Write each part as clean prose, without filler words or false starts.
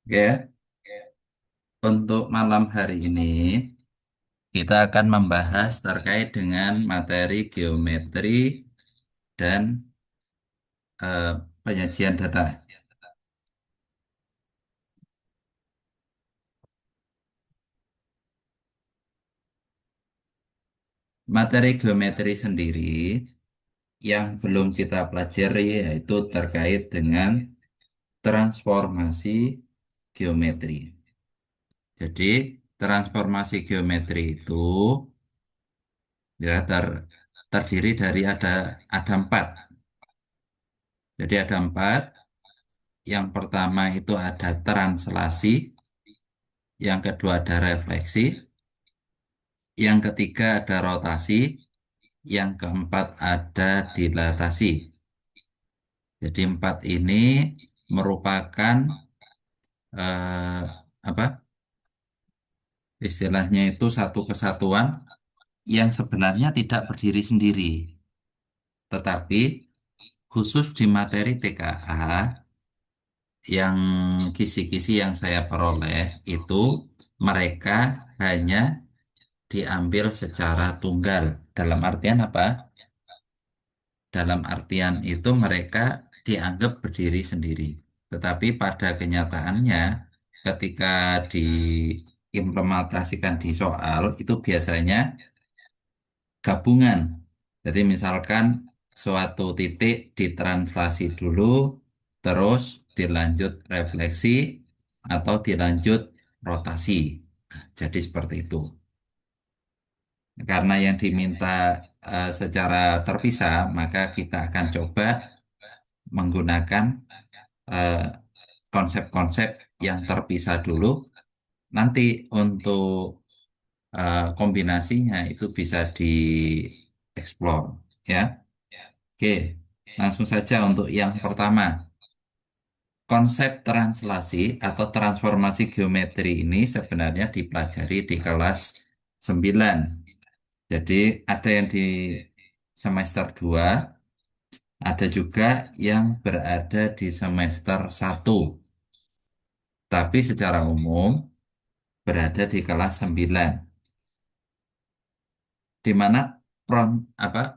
Oke, untuk malam hari ini kita akan membahas terkait dengan materi geometri dan eh, penyajian data. Materi geometri sendiri yang belum kita pelajari yaitu terkait dengan transformasi geometri. Jadi, transformasi geometri itu ya terdiri dari ada empat. Jadi ada empat. Yang pertama itu ada translasi, yang kedua ada refleksi, yang ketiga ada rotasi, yang keempat ada dilatasi. Jadi empat ini merupakan apa istilahnya itu satu kesatuan yang sebenarnya tidak berdiri sendiri, tetapi khusus di materi TKA yang kisi-kisi yang saya peroleh itu mereka hanya diambil secara tunggal. Dalam artian apa? Dalam artian itu mereka dianggap berdiri sendiri. Tetapi pada kenyataannya, ketika diimplementasikan di soal, itu biasanya gabungan. Jadi misalkan suatu titik ditranslasi dulu, terus dilanjut refleksi, atau dilanjut rotasi. Jadi seperti itu. Karena yang diminta secara terpisah, maka kita akan coba menggunakan eh, konsep-konsep yang terpisah dulu. Nanti untuk kombinasinya itu bisa dieksplor, ya. Oke, langsung saja untuk yang pertama. Konsep translasi atau transformasi geometri ini sebenarnya dipelajari di kelas 9. Jadi ada yang di semester 2, ada juga yang berada di semester 1. Tapi secara umum berada di kelas 9, di mana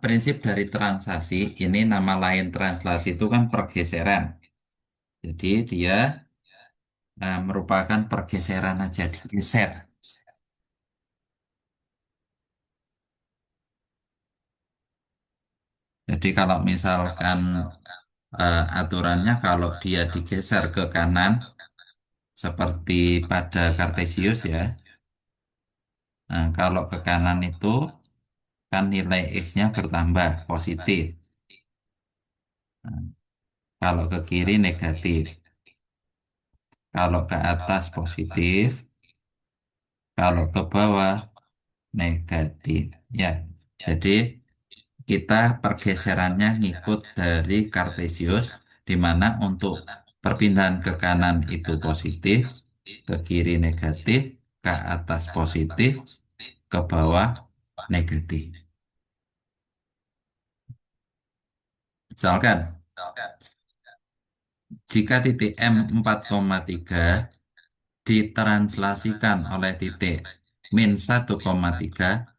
prinsip dari translasi ini, nama lain translasi itu kan pergeseran. Jadi dia merupakan pergeseran aja, digeser. Jadi kalau misalkan aturannya kalau dia digeser ke kanan seperti pada Kartesius ya. Nah, kalau ke kanan itu kan nilai X-nya bertambah positif. Nah, kalau ke kiri negatif. Kalau ke atas positif, kalau ke bawah negatif. Ya, jadi kita pergeserannya ngikut dari Kartesius, di mana untuk perpindahan ke kanan itu positif, ke kiri negatif, ke atas positif, ke bawah negatif. Misalkan, jika titik M 4,3 ditranslasikan oleh titik min 1,3,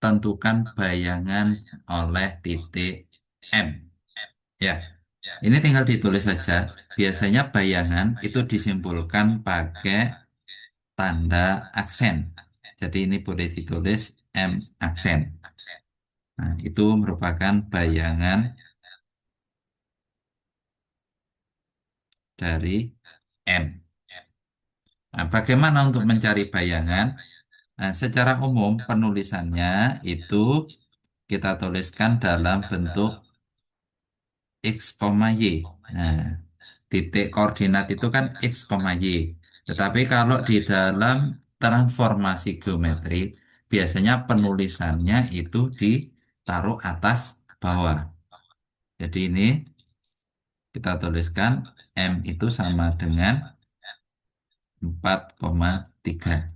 tentukan bayangan oleh titik M. Ya, ini tinggal ditulis saja. Biasanya bayangan itu disimpulkan pakai tanda aksen. Jadi ini boleh ditulis M aksen. Nah, itu merupakan bayangan dari M. Nah, bagaimana untuk mencari bayangan? Nah, secara umum penulisannya itu kita tuliskan dalam bentuk X, Y. Nah, titik koordinat itu kan X, Y. Tetapi kalau di dalam transformasi geometri, biasanya penulisannya itu ditaruh atas bawah. Jadi ini kita tuliskan M itu sama dengan 4,3.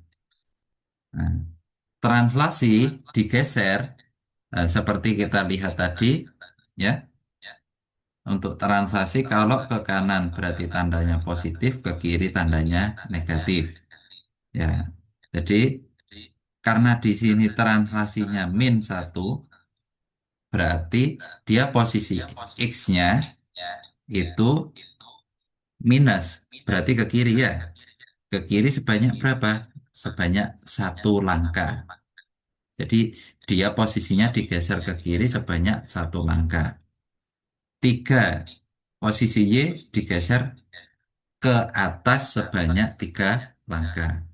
Nah, translasi digeser seperti kita lihat tadi, ya. Untuk translasi kalau ke kanan berarti tandanya positif, ke kiri tandanya negatif. Ya, jadi karena di sini translasinya -1, berarti dia posisi X-nya itu minus, berarti ke kiri ya. Ke kiri sebanyak berapa? Sebanyak satu langkah. Jadi dia posisinya digeser ke kiri sebanyak satu langkah. Tiga, posisi Y digeser ke atas sebanyak tiga langkah.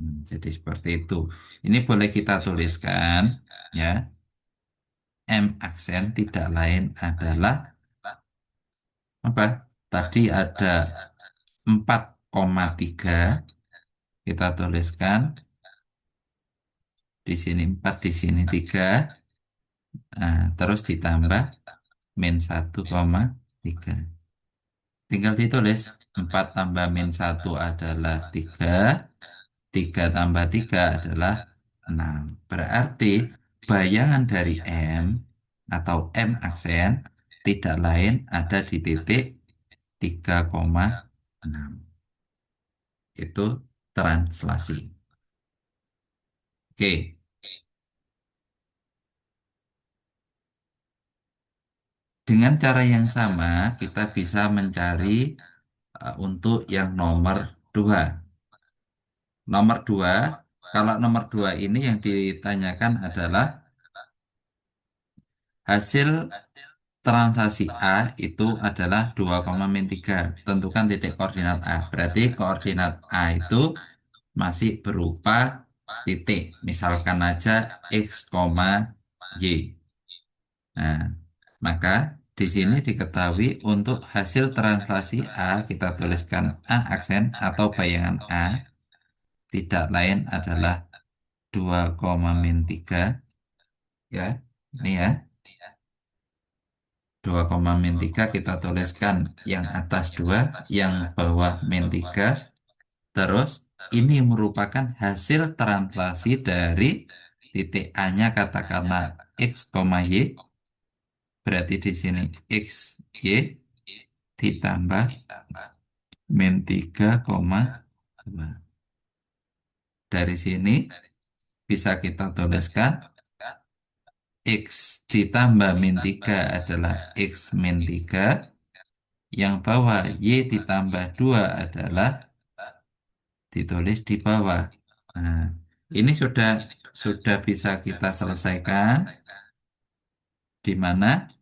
Jadi seperti itu. Ini boleh kita tuliskan ya. M aksen tidak lain adalah apa? Tadi ada 4,3 kita tuliskan di sini 4 di sini 3. Nah, terus ditambah -1,3. Tinggal ditulis 4 tambah -1 adalah 3, 3 tambah 3 adalah 6. Berarti bayangan dari M atau M aksen tidak lain ada di titik 3,6. Itu translasi. Oke, dengan cara yang sama kita bisa mencari untuk yang nomor 2. Nomor 2, kalau nomor 2 ini yang ditanyakan adalah hasil transaksi A itu adalah 2,-3. Tentukan titik koordinat A. Berarti koordinat A itu masih berupa titik. Misalkan aja X, Y. Nah, maka di sini diketahui untuk hasil translasi A kita tuliskan A aksen atau bayangan A tidak lain adalah 2,-3 ya. Ini ya. 2,-3 kita tuliskan yang atas 2, yang bawah -3. Terus ini merupakan hasil translasi dari titik A-nya katakanlah X, Y. Berarti di sini X, Y ditambah -3,2. Dari sini bisa kita tuliskan X ditambah -3 adalah X -3. Yang bawah Y ditambah 2 adalah ditulis di bawah. Nah, ini sudah bisa kita selesaikan, di mana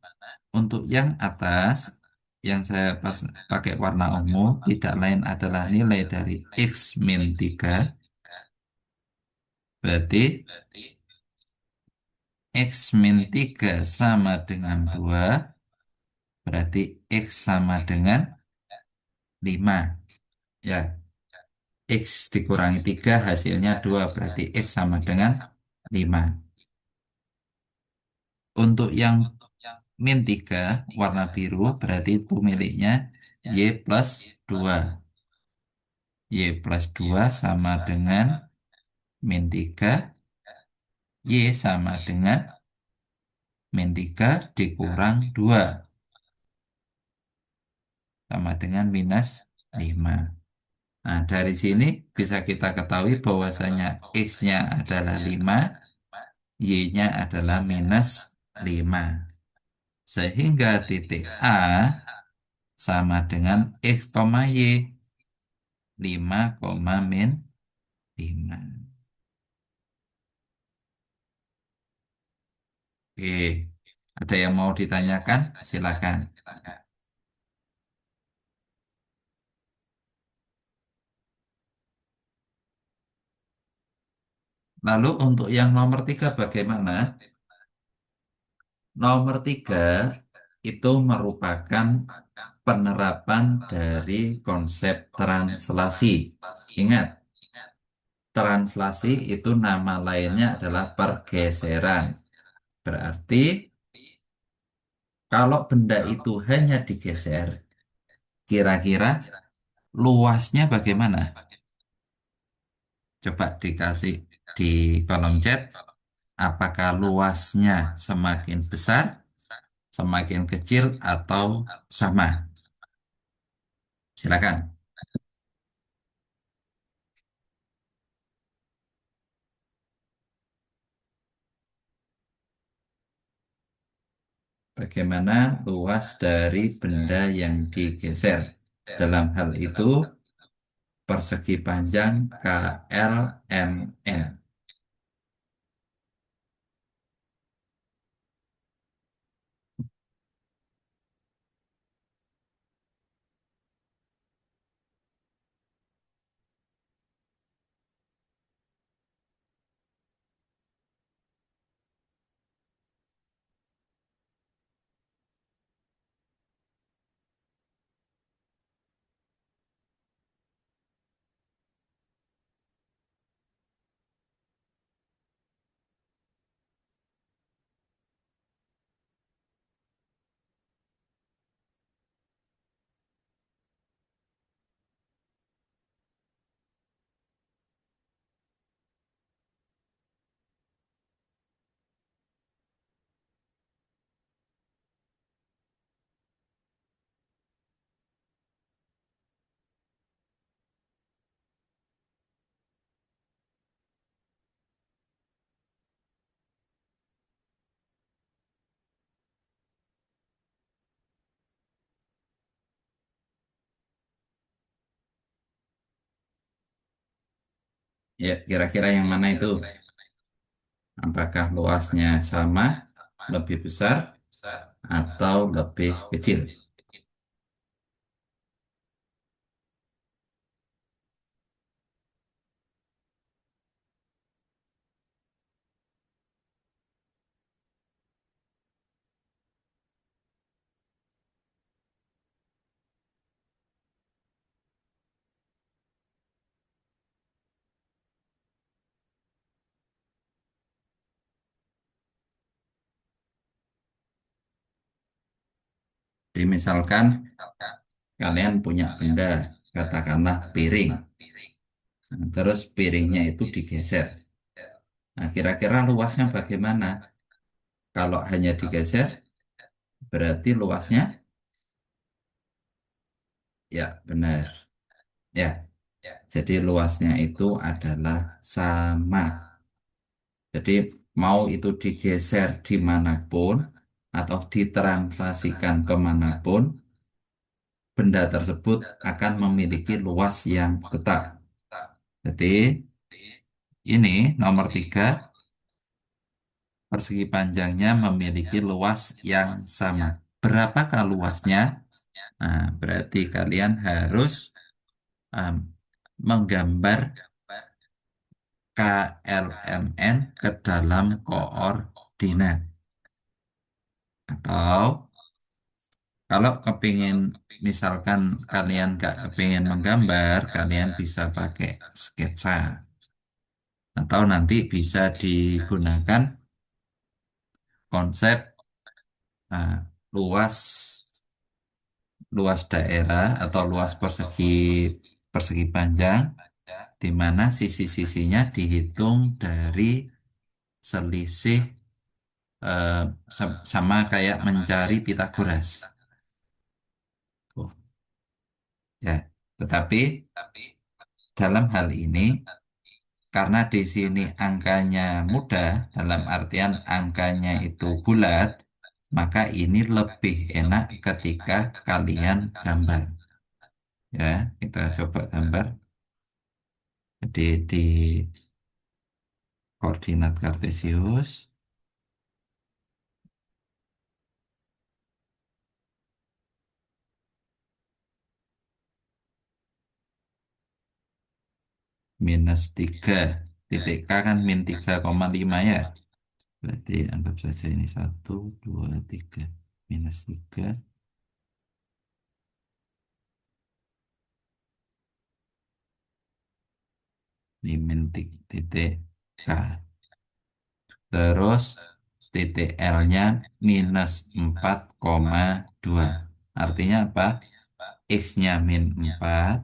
untuk yang atas yang saya pakai warna ungu tidak lain adalah nilai dari X min 3. Berarti X min 3 sama dengan 2. Berarti X sama dengan 5. Ya, X dikurangi 3 hasilnya 2. Berarti X sama dengan 5. Untuk yang -3 warna biru berarti itu miliknya Y plus 2. Y plus 2 sama dengan -3. Y sama dengan -3 dikurang 2 sama dengan -5. Nah, dari sini bisa kita ketahui bahwasanya X-nya adalah 5, Y-nya adalah -5. Sehingga titik A sama dengan X, Y, 5, -5. Oke, ada yang mau ditanyakan? Silakan. Lalu untuk yang nomor 3 bagaimana? Nomor 3 itu merupakan penerapan dari konsep translasi. Ingat, translasi itu nama lainnya adalah pergeseran. Berarti kalau benda itu hanya digeser, kira-kira luasnya bagaimana? Coba dikasih di kolom chat, apakah luasnya semakin besar semakin kecil atau sama. Silakan. Bagaimana luas dari benda yang digeser? Dalam hal itu, persegi panjang KLMN. Ya, kira-kira yang mana itu? Apakah luasnya sama, lebih besar, atau lebih kecil? Misalkan kalian punya benda, katakanlah piring. Nah, terus piringnya itu digeser. Nah, kira-kira luasnya bagaimana? Kalau hanya digeser, berarti luasnya, ya benar. Ya, jadi luasnya itu adalah sama. Jadi mau itu digeser dimanapun atau ditranslasikan kemanapun, benda tersebut akan memiliki luas yang tetap. Jadi ini nomor 3, persegi panjangnya memiliki luas yang sama. Berapakah luasnya? Nah, berarti kalian harus em, menggambar KLMN ke dalam koordinat. Atau kalau kepingin, misalkan kalian gak kepingin menggambar, kalian bisa pakai sketsa. Atau nanti bisa digunakan konsep luas luas daerah atau luas persegi persegi panjang, di mana sisi-sisinya dihitung dari selisih eh, sama kayak mencari Pitagoras. Tuh, ya. Tetapi dalam hal ini, karena di sini angkanya mudah, dalam artian angkanya itu bulat, maka ini lebih enak ketika kalian gambar. Ya, kita coba gambar. Jadi di koordinat kartesius, -3. Titik K kan -3,5 ya. Berarti anggap saja ini 1, 2, 3. -3 di titik K. Terus titik L-nya -4,2. Artinya apa? X-nya -4,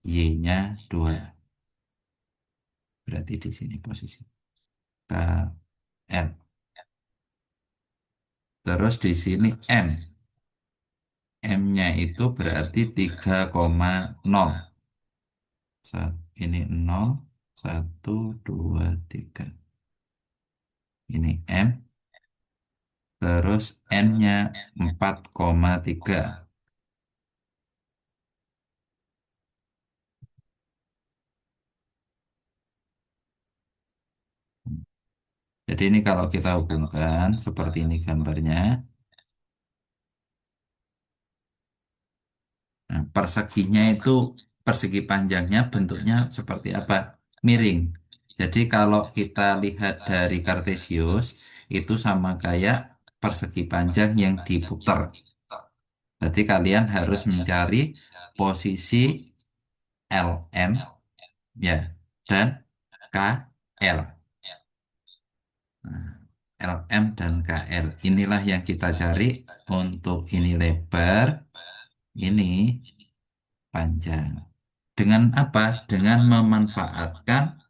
Y-nya 2. Berarti di sini posisi K, L. Terus di sini M. M-nya itu berarti 3,0. Ini 0, 1, 2, 3. Ini M. Terus N-nya 4,3. Jadi ini kalau kita hubungkan seperti ini gambarnya. Nah, perseginya itu persegi panjangnya bentuknya seperti apa? Miring. Jadi kalau kita lihat dari Kartesius itu sama kayak persegi panjang yang diputar. Jadi kalian harus mencari posisi LM ya dan KL. Nah, LM dan KL inilah yang kita cari untuk ini lebar, ini panjang. Dengan apa? Dengan memanfaatkan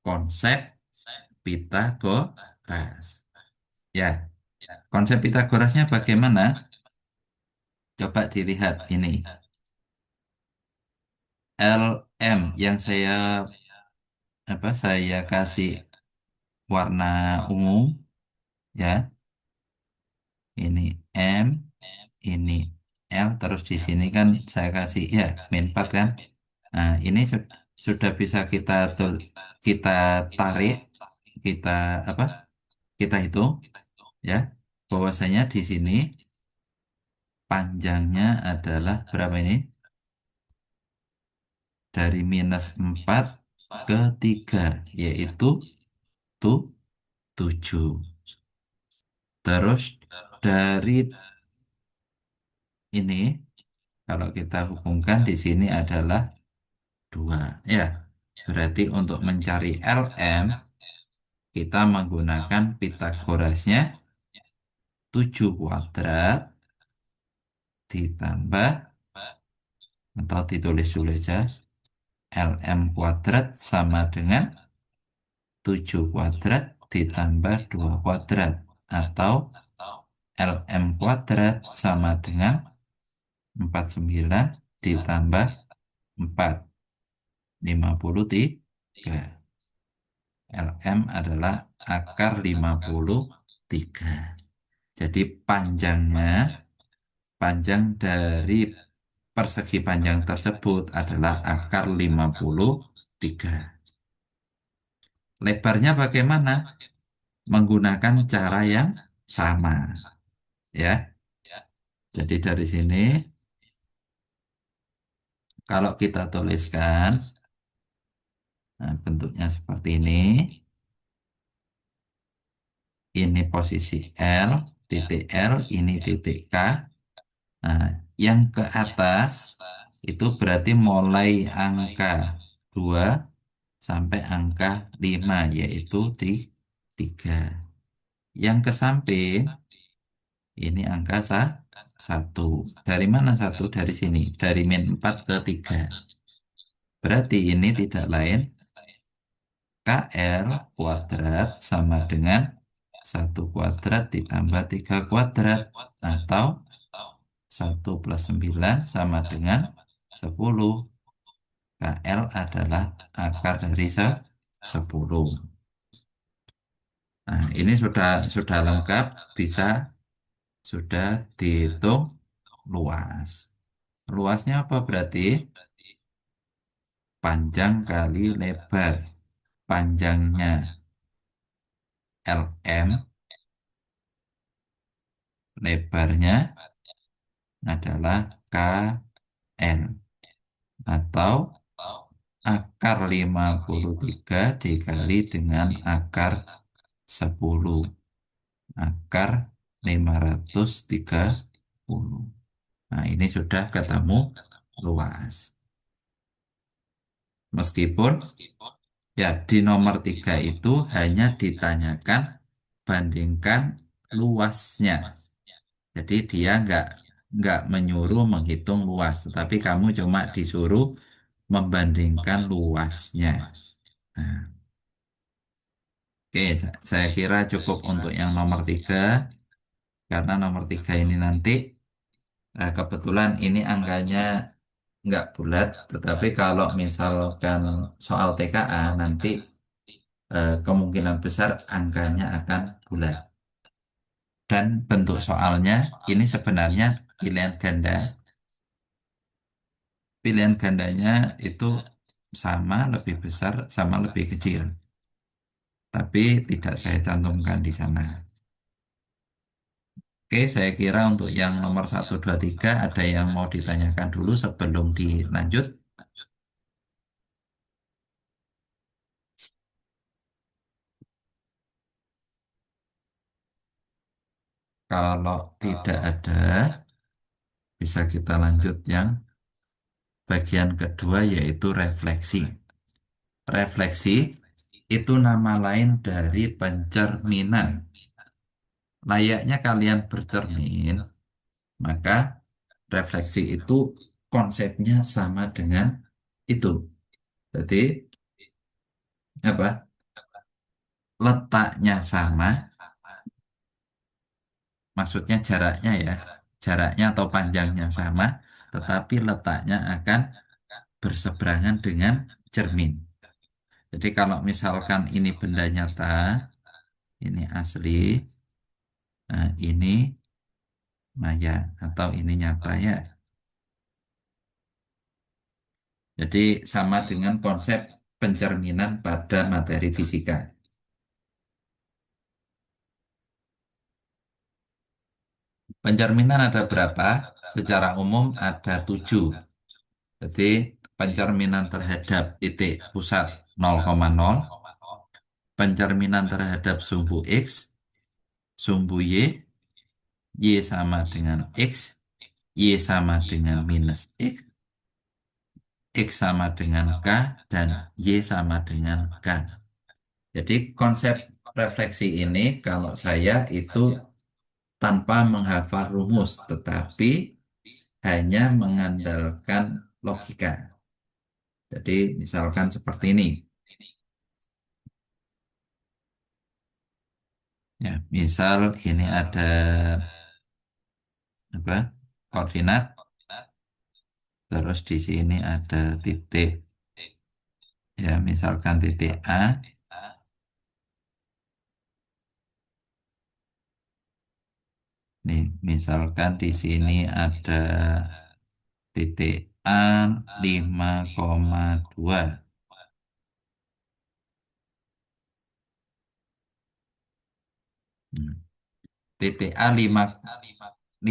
konsep Pitagoras. Ya, konsep Pitagorasnya bagaimana? Coba dilihat ini. LM yang saya kasih warna ungu ya. Ini M, ini L, terus di sini kan saya kasih ya min 4 kan. Nah, ini sudah bisa kita tarik, kita apa? Kita hitung ya bahwasanya di sini panjangnya adalah berapa ini? Dari -4 ke 3 yaitu tuh 7. Terus dari ini kalau kita hubungkan di sini adalah 2 ya. Berarti untuk mencari LM kita menggunakan Pitagorasnya 7 kuadrat ditambah atau ditulis dulu aja LM kuadrat sama dengan 7 kuadrat ditambah 2 kuadrat atau LM kuadrat sama dengan 49 ditambah 4 53. LM adalah akar 53. Jadi panjang dari persegi panjang tersebut adalah akar 53. Lebarnya bagaimana? Menggunakan cara yang sama, ya. Jadi dari sini kalau kita tuliskan, nah, bentuknya seperti ini. Ini posisi L, titik L, ini titik K. Nah, yang ke atas itu berarti mulai angka 2 sampai angka 5 yaitu di 3. Yang ke samping ini angka 1. Dari mana 1? Dari sini. Dari -4 ke 3. Berarti ini tidak lain KL kuadrat sama dengan 1 kuadrat ditambah 3 kuadrat atau 1 + 9 sama dengan 10. KL adalah akar dari 10. Nah, ini sudah lengkap, sudah dihitung luas. Luasnya apa berarti? Panjang kali lebar. Panjangnya LM, lebarnya adalah KN atau akar 53 dikali dengan akar 10. Akar 530. Nah, ini sudah ketemu luas. Meskipun ya di nomor 3 itu hanya ditanyakan bandingkan luasnya. Jadi dia nggak menyuruh menghitung luas, tetapi kamu cuma disuruh membandingkan luasnya. Nah, oke, saya kira cukup untuk yang nomor 3. Karena nomor 3 ini nanti kebetulan ini angkanya nggak bulat, tetapi kalau misalkan soal TKA nanti kemungkinan besar angkanya akan bulat. Dan bentuk soalnya ini sebenarnya pilihan ganda. Pilihan gandanya itu sama, lebih besar, sama lebih kecil. Tapi tidak saya cantumkan di sana. Oke, saya kira untuk yang nomor 1, 2, 3 ada yang mau ditanyakan dulu sebelum dilanjut. Kalau tidak ada, bisa kita lanjut yang bagian kedua yaitu refleksi. Refleksi itu nama lain dari pencerminan. Layaknya kalian bercermin, maka refleksi itu konsepnya sama dengan itu. Jadi apa? Letaknya sama, maksudnya jaraknya ya, jaraknya atau panjangnya sama, tetapi letaknya akan berseberangan dengan cermin. Jadi kalau misalkan ini benda nyata, ini asli, nah ini maya atau ini nyata ya. Jadi sama dengan konsep pencerminan pada materi fisika. Pencerminan ada berapa? Secara umum ada 7. Jadi pencerminan terhadap titik pusat 0,0, pencerminan terhadap sumbu X, sumbu Y, Y sama dengan X, Y sama dengan minus X, X sama dengan K, dan Y sama dengan K. Jadi konsep refleksi ini kalau saya itu tanpa menghafal rumus, tetapi hanya mengandalkan logika. Jadi misalkan seperti ini. Ya, misal ini ada apa? Koordinat, terus di sini ada titik. Ya, misalkan titik A. Nih, misalkan di sini ada titik A 5,2. Hmm. Titik A 5,2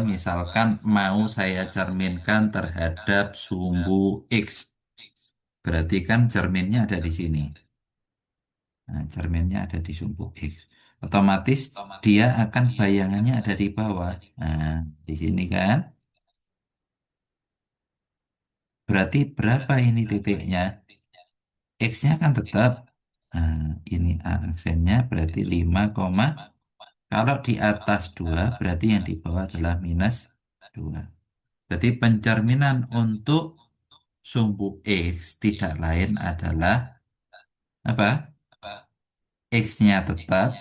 misalkan mau saya cerminkan terhadap sumbu X. Berarti kan cerminnya ada di sini. Nah, cerminnya ada di sumbu X. Otomatis dia akan bayangannya ada di bawah. Nah, di sini kan. Berarti berapa ini titiknya? X-nya kan tetap. Nah, ini A aksennya berarti 5, kalau di atas 2 berarti yang di bawah adalah minus 2. Jadi pencerminan untuk sumbu X tidak lain adalah apa? X-nya tetap,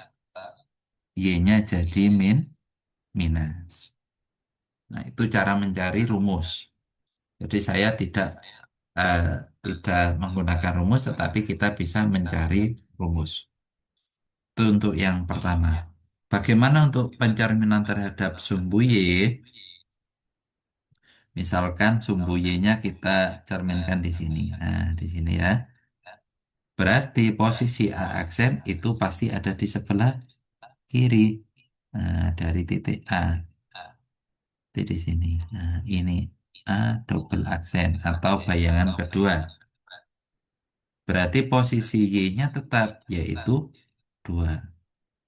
Y-nya jadi minus. Nah, itu cara mencari rumus. Jadi saya eh, tidak menggunakan rumus, tetapi kita bisa mencari rumus. Itu untuk yang pertama. Bagaimana untuk pencerminan terhadap sumbu Y? Misalkan sumbu Y-nya kita cerminkan di sini. Nah, di sini ya. Berarti posisi A aksen itu pasti ada di sebelah kiri. Nah, dari titik A. Di sini. Nah, ini A double aksen atau bayangan kedua. Berarti posisi Y-nya tetap, yaitu 2.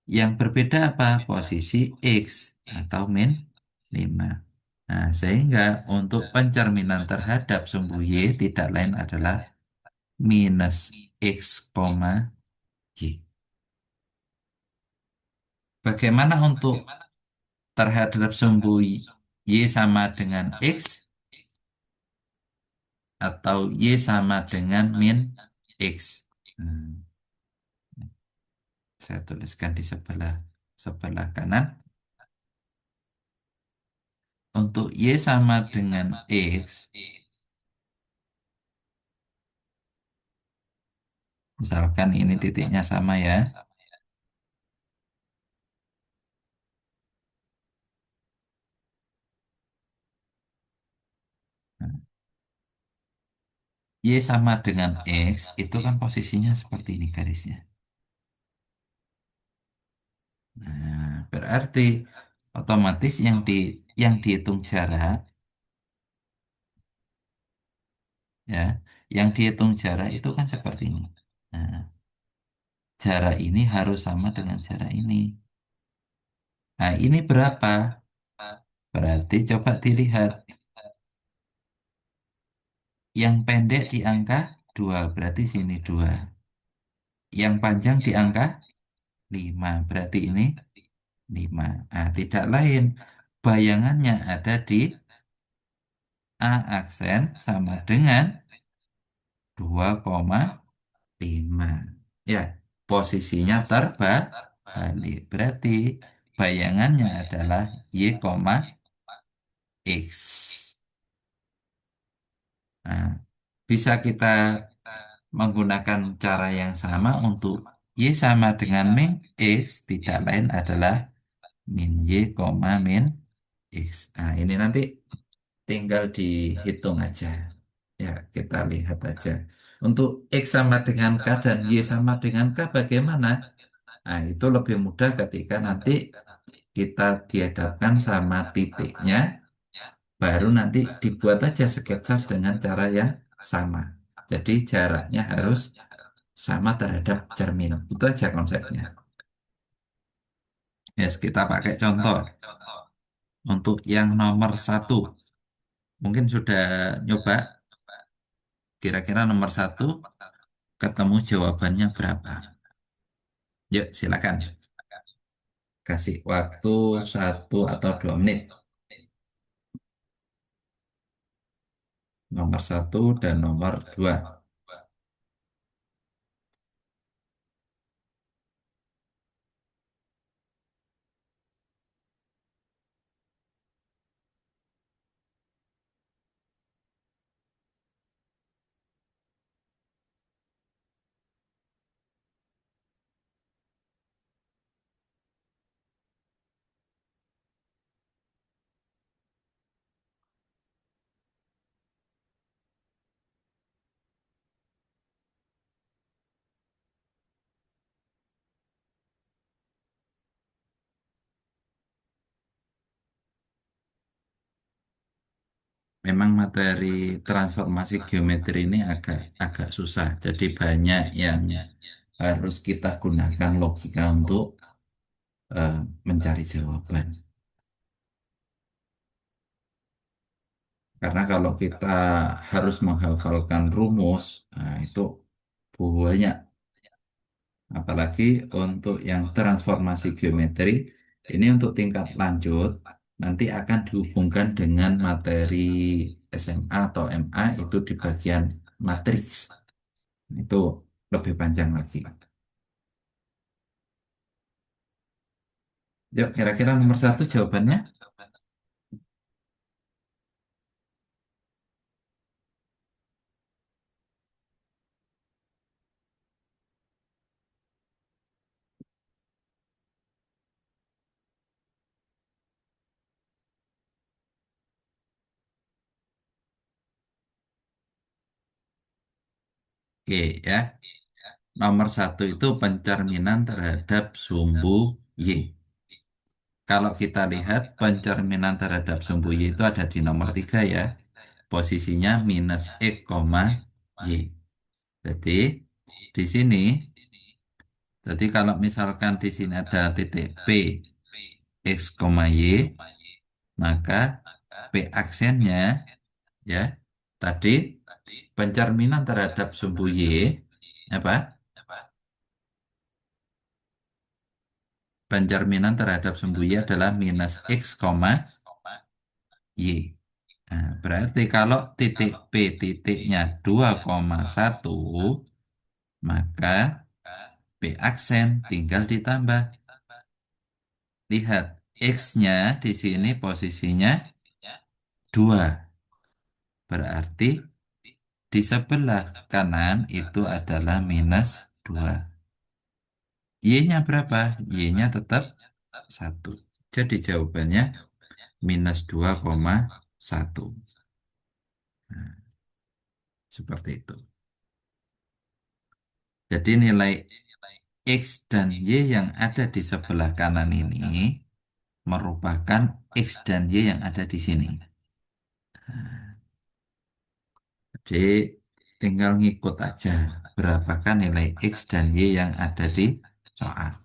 Yang berbeda apa? Posisi X atau min 5. Nah, sehingga untuk pencerminan terhadap sumbu Y tidak lain adalah minus X, Y. Bagaimana untuk terhadap sumbu Y sama dengan X atau Y sama dengan min X? Hmm, saya tuliskan di sebelah. sebelah kanan. Untuk Y sama dengan X, misalkan ini titiknya sama ya. Nah, Y sama dengan X, itu kan posisinya seperti ini garisnya. Nah, berarti otomatis yang dihitung jarak ya, yang dihitung jarak itu kan seperti ini. Nah, jarak ini harus sama dengan jarak ini. Nah, ini berapa? Berarti coba dilihat. Yang pendek di angka 2 berarti sini 2. Yang panjang di angka 5 berarti ini 5. Ah, tidak lain. Bayangannya ada di A aksen sama dengan 2,5. Ya, posisinya terbalik. Berarti bayangannya adalah Y, X. Nah, bisa kita menggunakan cara yang sama untuk Y sama dengan min X, tidak lain adalah min Y, min X. Nah, ini nanti tinggal dihitung aja. Ya, kita lihat aja. Untuk X sama dengan K dan Y sama dengan K bagaimana? Nah, itu lebih mudah ketika nanti kita dihadapkan sama titiknya, baru nanti dibuat aja sketsa dengan cara yang sama. Jadi jaraknya harus sama terhadap cermin. Itu aja konsepnya. Yes, kita pakai contoh. Untuk yang nomor satu, mungkin sudah nyoba, kira-kira nomor satu ketemu jawabannya berapa? Yuk, silakan. Kasih waktu 1 atau 2 menit. Nomor satu dan nomor dua. Memang materi transformasi geometri ini agak agak susah. Jadi banyak yang harus kita gunakan logika untuk eh, mencari jawaban. Karena kalau kita harus menghafalkan rumus, nah itu banyak. Apalagi untuk yang transformasi geometri, ini untuk tingkat lanjut, nanti akan dihubungkan dengan materi SMA atau MA itu di bagian matriks. Itu lebih panjang lagi. Yuk, kira-kira nomor satu jawabannya? Oke, ya. Nomor satu itu pencerminan terhadap sumbu Y. Kalau kita lihat pencerminan terhadap sumbu Y itu ada di nomor 3 ya. Posisinya minus X, Y. Jadi di sini, jadi kalau misalkan di sini ada titik P, X, Y, maka P aksennya ya tadi pencerminan terhadap sumbu Y apa? Pencerminan terhadap sumbu Y adalah minus X, Y. Nah, berarti kalau titik P titiknya 2,1, maka P aksen tinggal ditambah lihat X-nya di sini posisinya 2. Berarti di sebelah kanan itu adalah -2. Y-nya berapa? Y-nya tetap 1. Jadi jawabannya -2,1. Nah, seperti itu. Jadi nilai X dan Y yang ada di sebelah kanan ini merupakan X dan Y yang ada di sini. Jadi tinggal ngikut aja berapakah nilai X dan Y yang ada di soal.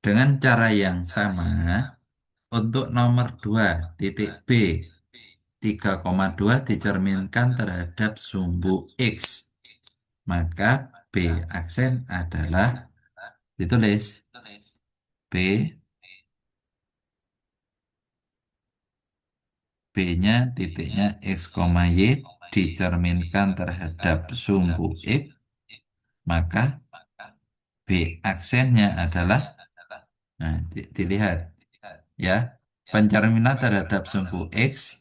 Dengan cara yang sama, untuk nomor 2 titik B, 3,2 dicerminkan terhadap sumbu X. Maka B aksen adalah ditulis B, B-nya titiknya X, Y dicerminkan terhadap sumbu X. Maka B aksennya adalah, nah dilihat ya, pencerminan terhadap sumbu X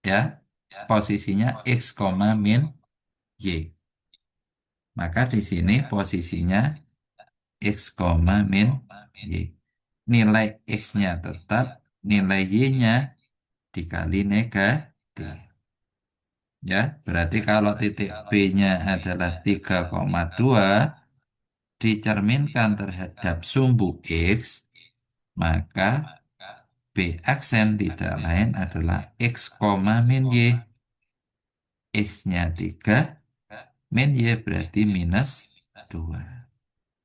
ya, posisinya X, min Y. Maka di sini posisinya X, min Y. Nilai X-nya tetap, nilai Y-nya dikali negatif. Ya, berarti kalau titik B-nya adalah 3,2 dicerminkan terhadap sumbu X, maka B aksen tidak lain adalah X, min Y. X-nya 3, min Y berarti -2.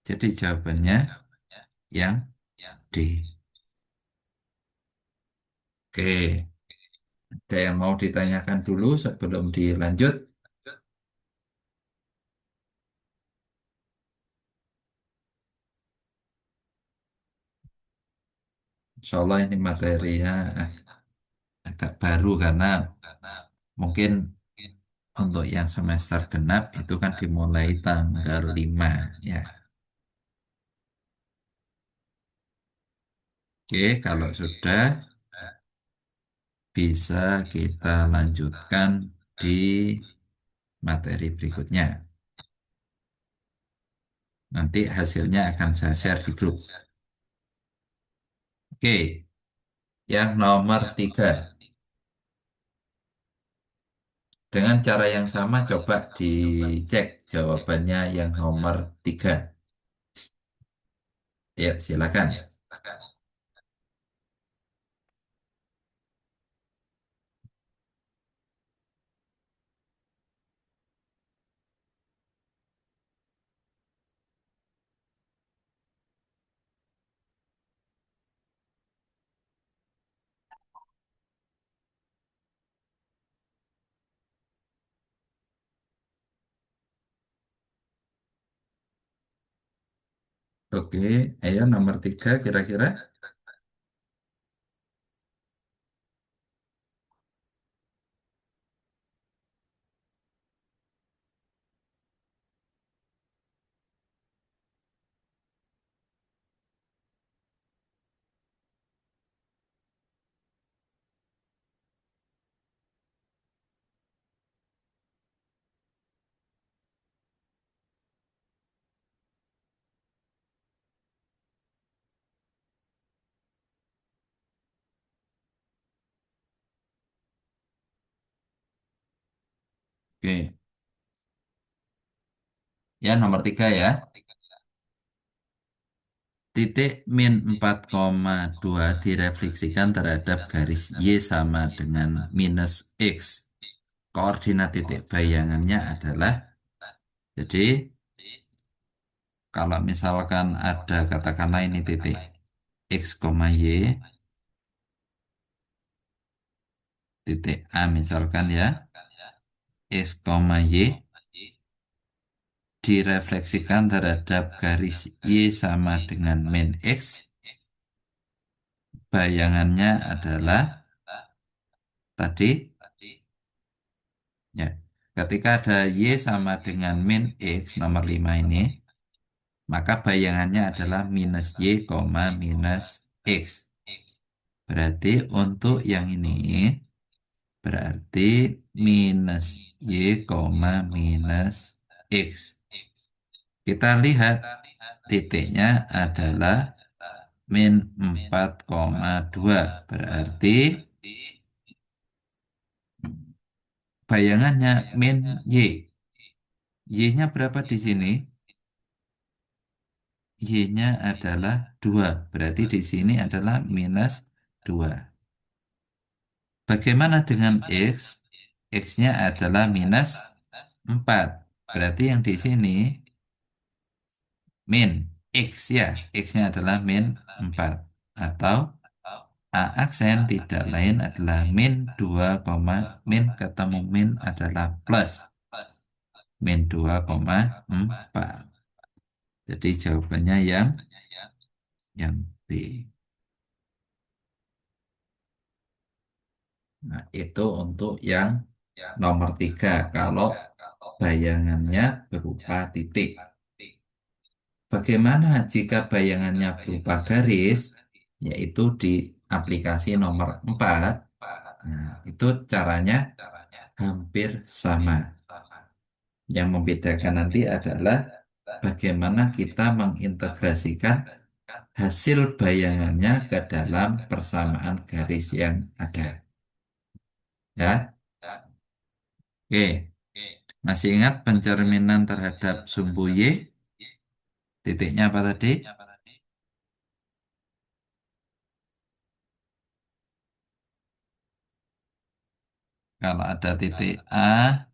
Jadi jawabannya yang D. Oke, ada yang mau ditanyakan dulu sebelum dilanjut? Insya Allah ini materinya agak baru karena mungkin untuk yang semester genap itu kan dimulai tanggal 5 ya. Oke, kalau sudah bisa kita lanjutkan di materi berikutnya. Nanti hasilnya akan saya share di grup. Oke, yang nomor 3. Dengan cara yang sama coba dicek jawabannya yang nomor 3. Ya, silakan. Oke, ayo nomor 3 kira-kira. Oke, ya nomor 3 ya. Titik -4,2 direfleksikan terhadap garis Y sama dengan -X. Koordinat titik bayangannya adalah, jadi kalau misalkan ada katakanlah ini titik X, Y, titik A misalkan ya, X, Y direfleksikan terhadap garis Y sama dengan -X. Bayangannya adalah tadi ya, ketika ada Y sama dengan -X nomor 5 ini, maka bayangannya adalah minus Y, koma minus X. Berarti untuk yang ini berarti minus Y, koma minus X. Kita lihat titiknya adalah min 4,2. Berarti bayangannya min Y. Y-nya berapa di sini? Y-nya adalah 2. Berarti di sini adalah minus 2. Bagaimana dengan X? X-nya adalah minus 4. Berarti yang di sini min X ya. X-nya adalah min 4. Atau A aksen tidak lain adalah min 2, min ketemu min adalah plus min 2,4. Jadi jawabannya yang B. Nah, itu untuk yang nomor 3 kalau bayangannya berupa titik. Bagaimana jika bayangannya berupa garis, yaitu di aplikasi nomor 4? Nah, itu caranya hampir sama. Yang membedakan nanti adalah bagaimana kita mengintegrasikan hasil bayangannya ke dalam persamaan garis yang ada. Ya, oke. Masih ingat pencerminan terhadap sumbu Y? Titiknya apa tadi? Kalau ada titik A,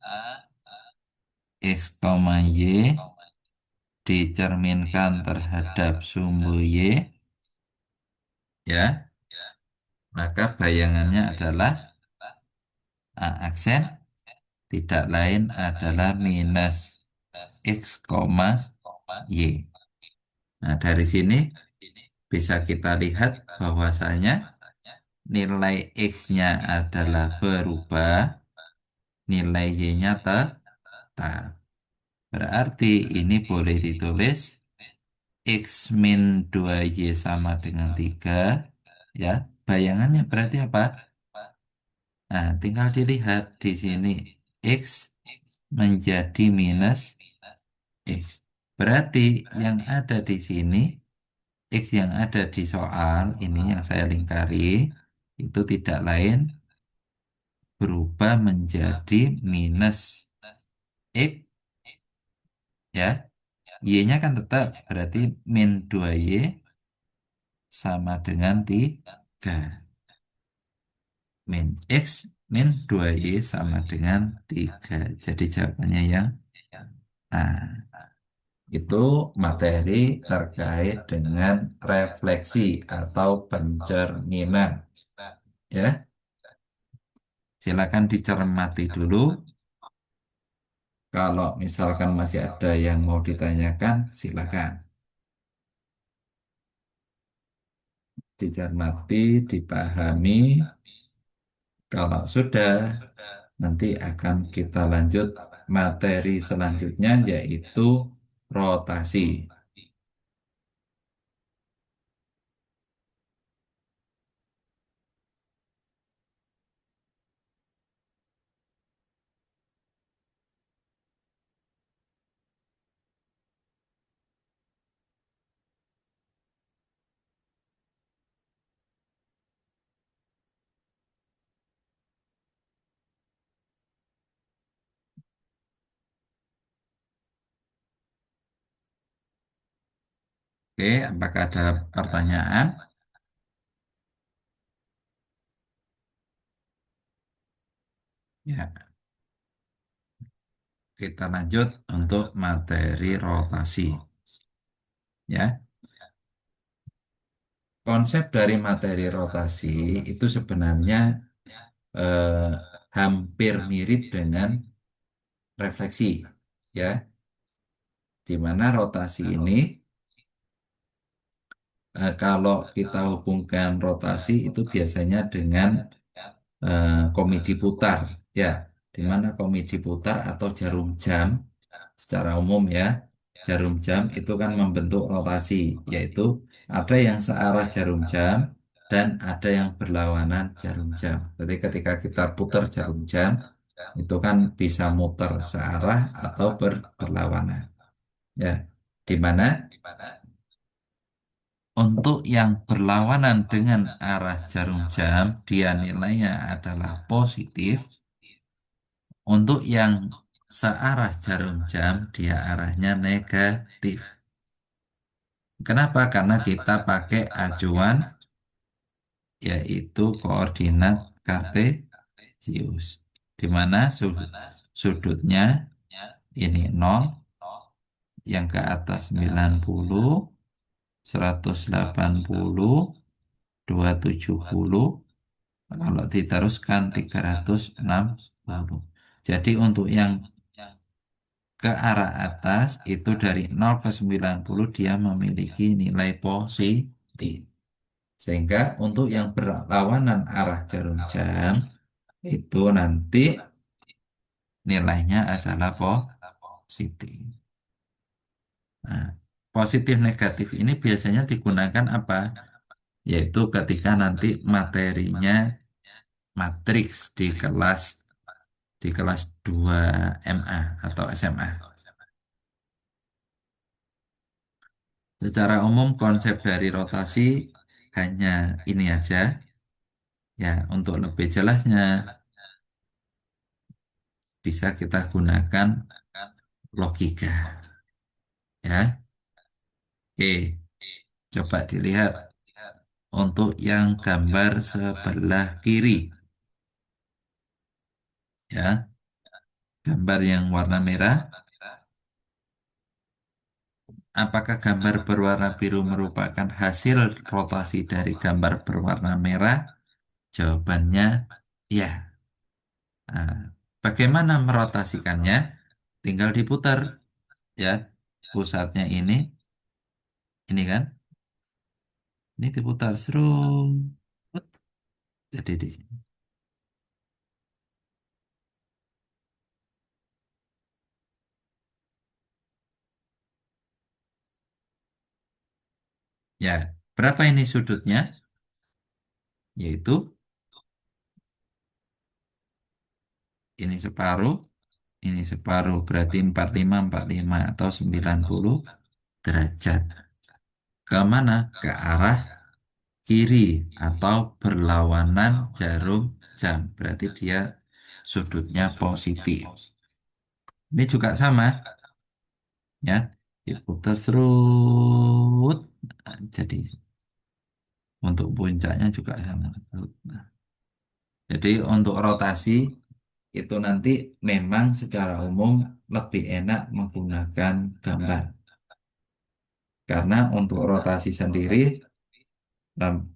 X, Y dicerminkan terhadap sumbu Y, ya, maka bayangannya adalah A aksen tidak lain adalah minus X, Y. Nah, dari sini bisa kita lihat bahwasanya nilai X-nya adalah berubah, nilai Y-nya tetap. Berarti ini boleh ditulis X min 2Y sama dengan 3. Ya, bayangannya berarti apa? Nah, tinggal dilihat di sini. X menjadi minus X. Berarti yang ada di sini, X yang ada di soal ini yang saya lingkari, itu tidak lain berubah menjadi minus X, ya. Y-nya kan tetap, berarti min 2Y sama dengan 3. Min X min 2Y sama dengan 3. Jadi jawabannya yang A. Itu materi terkait dengan refleksi atau pencerminan. Ya, silakan dicermati dulu. Kalau misalkan masih ada yang mau ditanyakan, silakan dicermati, dipahami. Kalau sudah, nanti akan kita lanjut materi selanjutnya yaitu rotasi. Oke, apakah ada pertanyaan? Ya, kita lanjut untuk materi rotasi. Ya, konsep dari materi rotasi itu sebenarnya eh, hampir mirip dengan refleksi, ya, di mana rotasi ini kalau kita hubungkan rotasi itu biasanya dengan komedi putar, ya, di mana komedi putar atau jarum jam secara umum, ya. jarum jam itu kan membentuk rotasi, yaitu ada yang searah jarum jam dan ada yang berlawanan jarum jam. Jadi ketika kita putar jarum jam, itu kan bisa muter searah atau berlawanan. Ya, di mana untuk yang berlawanan dengan arah jarum jam, dia nilainya adalah positif. Untuk yang searah jarum jam, dia arahnya negatif. Kenapa? Karena kita pakai acuan yaitu koordinat kartesius, di mana sudutnya ini 0, yang ke atas 90, 180, 270, kalau diteruskan 360. Jadi untuk yang ke arah atas itu dari 0 ke 90 dia memiliki nilai positif. Sehingga untuk yang berlawanan arah jarum jam itu nanti nilainya adalah positif. Nah, positif negatif ini biasanya digunakan apa? Yaitu ketika nanti materinya matriks di kelas 2 MA atau SMA. Secara umum konsep dari rotasi hanya ini aja. Ya, untuk lebih jelasnya bisa kita gunakan logika. Ya, oke. Coba dilihat untuk yang gambar sebelah kiri. Ya, gambar yang warna merah. Apakah gambar berwarna biru merupakan hasil rotasi dari gambar berwarna merah? Jawabannya ya. Nah, bagaimana merotasikannya? Tinggal diputar ya. Pusatnya ini kan, ini diputar serung. Jadi di sini. Ya, berapa ini sudutnya? Yaitu ini separuh, ini separuh. Berarti 45 atau 90 derajat. Ke mana? Ke arah kiri atau berlawanan jarum jam. Berarti dia sudutnya positif. Ini juga sama, ya. Diputar serut. Jadi untuk puncaknya juga sama. Nah, jadi untuk rotasi itu nanti memang secara umum lebih enak menggunakan gambar. Karena untuk rotasi sendiri, lam-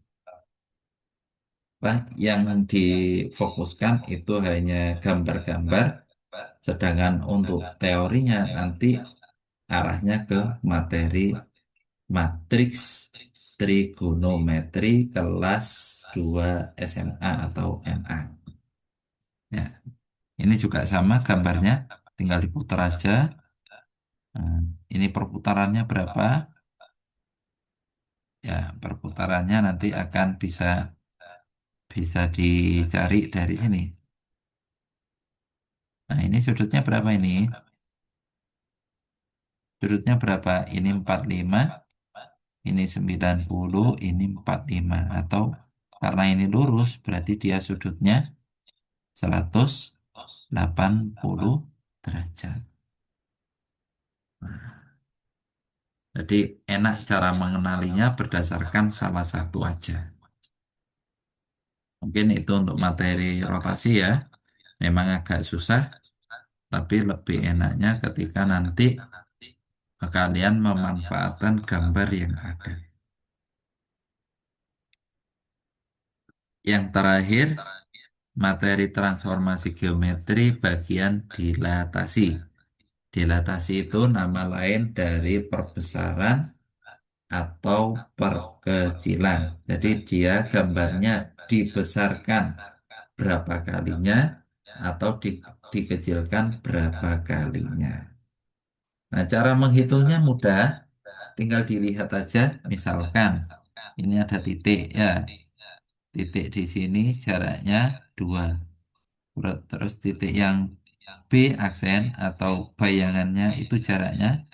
yang difokuskan itu hanya gambar-gambar, sedangkan untuk teorinya nanti arahnya ke materi matriks trigonometri kelas 2 SMA atau MA. Ya, ini juga sama gambarnya, tinggal diputar aja. Nah, ini perputarannya berapa? Ya, perputarannya nanti akan bisa bisa dicari dari sini. Nah, ini sudutnya berapa ini? Sudutnya berapa? Ini 45, ini 90, ini 45. Atau karena ini lurus, berarti dia sudutnya 180 derajat. Jadi enak cara mengenalinya berdasarkan salah satu aja. Mungkin itu untuk materi rotasi ya. Memang agak susah, tapi lebih enaknya ketika nanti kalian memanfaatkan gambar yang ada. Yang terakhir, materi transformasi geometri bagian dilatasi. Dilatasi itu nama lain dari perbesaran atau perkecilan. Jadi dia gambarnya dibesarkan berapa kalinya atau dikecilkan berapa kalinya. Nah, cara menghitungnya mudah, tinggal dilihat aja. Misalkan ini ada titik ya, titik di sini jaraknya 2. Terus titik yang B aksen atau bayangannya itu jaraknya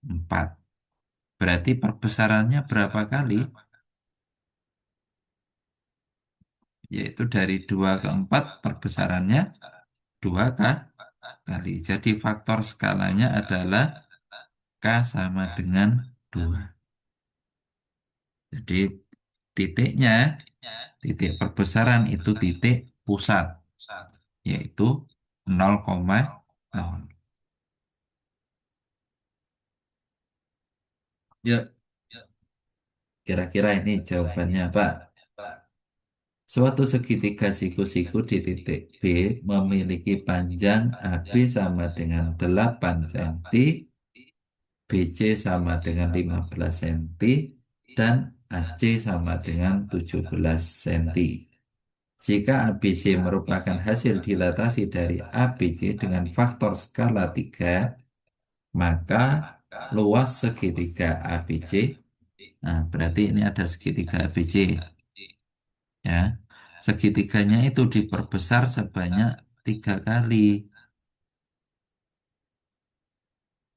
4. Berarti perbesarannya berapa kali? Yaitu dari 2 ke 4 perbesarannya 2 kali. Jadi faktor skalanya adalah K sama dengan 2. Jadi titiknya, titik perbesaran itu titik pusat, yaitu 0,0. Ya, kira-kira ini jawabannya, Pak. Suatu segitiga siku-siku di titik B memiliki panjang AB sama dengan 8 cm, BC sama dengan 15 cm, dan AC sama dengan 17 cm. Jika ABC merupakan hasil dilatasi dari ABC dengan faktor skala 3, maka luas segitiga ABC, nah berarti ini ada segitiga ABC, ya. Segitiganya itu diperbesar sebanyak 3 kali.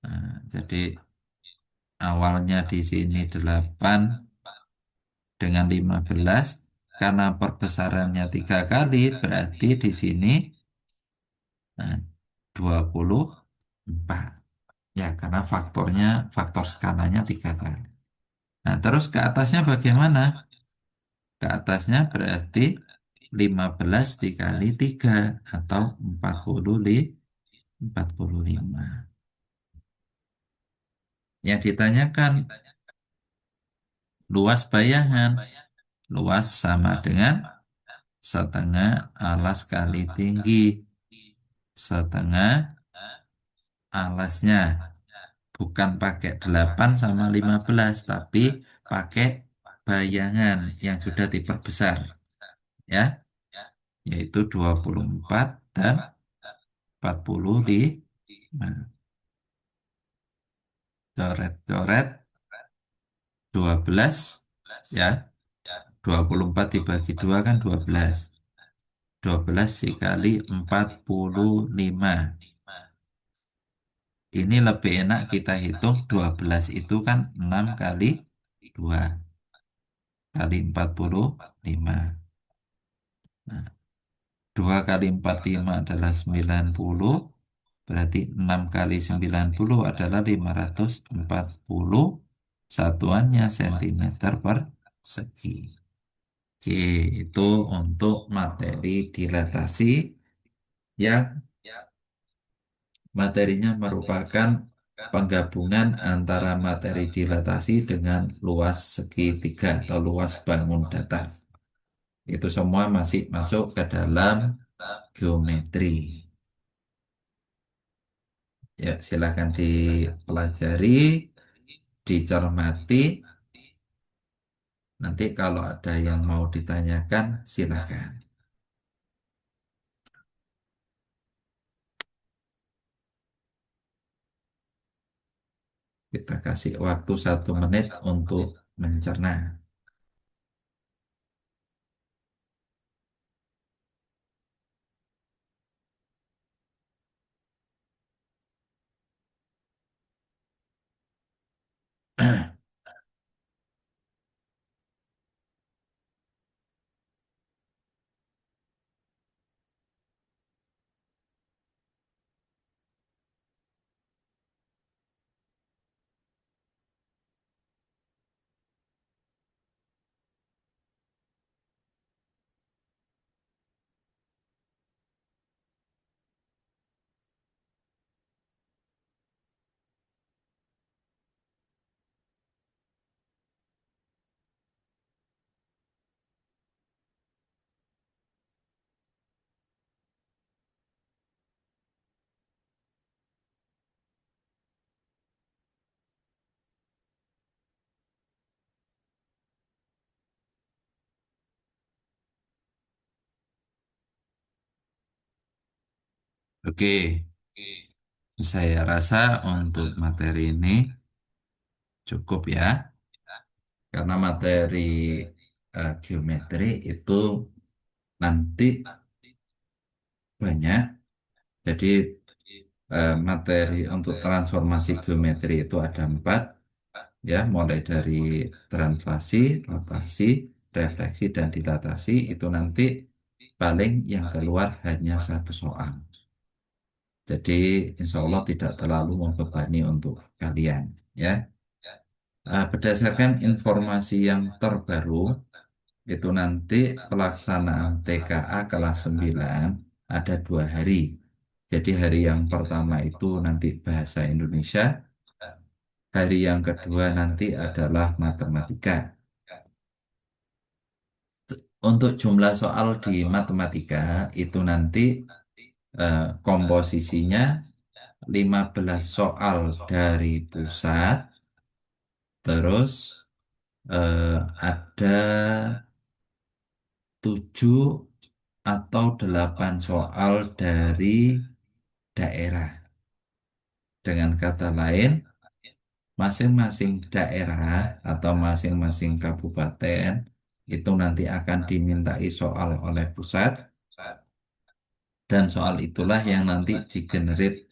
Nah, jadi awalnya di sini 8 dengan 15, karena perbesarannya 3 kali, berarti di sini nah, 24. Ya, karena faktor skalanya 3 kali. Nah, terus ke atasnya bagaimana? Ke atasnya berarti 15 dikali 3 atau 45. Yang ditanyakan luas bayangan. Luas sama dengan setengah alas kali tinggi. Setengah alasnya. Bukan pakai 8 sama 15, tapi pakai bayangan yang sudah diperbesar. Ya, yaitu 24 dan 45. Coret-coret 12, ya. 24 dibagi 2 kan 12. 12 dikali 45. Ini lebih enak kita hitung 12 itu kan 6 kali 2 kali 45. Nah, 2 kali 45 adalah 90. Berarti 6 kali 90 adalah 540. Satuannya sentimeter persegi. Oke, itu untuk materi dilatasi yang materinya merupakan penggabungan antara materi dilatasi dengan luas segitiga atau luas bangun datar. Itu semua masih masuk ke dalam geometri. Ya, silakan dipelajari, dicermati. Nanti kalau ada yang mau ditanyakan, silakan. Kita kasih waktu 1 menit untuk mencerna. Oke, Saya rasa untuk materi ini cukup ya, karena materi geometri itu nanti banyak. Jadi materi untuk transformasi geometri itu ada 4, ya, mulai dari translasi, rotasi, refleksi, dan dilatasi. Itu nanti paling yang keluar hanya satu soal. Jadi insya Allah tidak terlalu membebani untuk kalian, ya. Berdasarkan informasi yang terbaru, itu nanti pelaksanaan TKA kelas 9 ada 2 hari. Jadi hari yang pertama itu nanti bahasa Indonesia, hari yang kedua nanti adalah matematika. Untuk jumlah soal di matematika itu nanti komposisinya 15 soal dari pusat, terus ada 7 atau 8 soal dari daerah. Dengan kata lain, masing-masing daerah atau masing-masing kabupaten itu nanti akan dimintai soal oleh pusat, dan soal itulah yang nanti digenerate.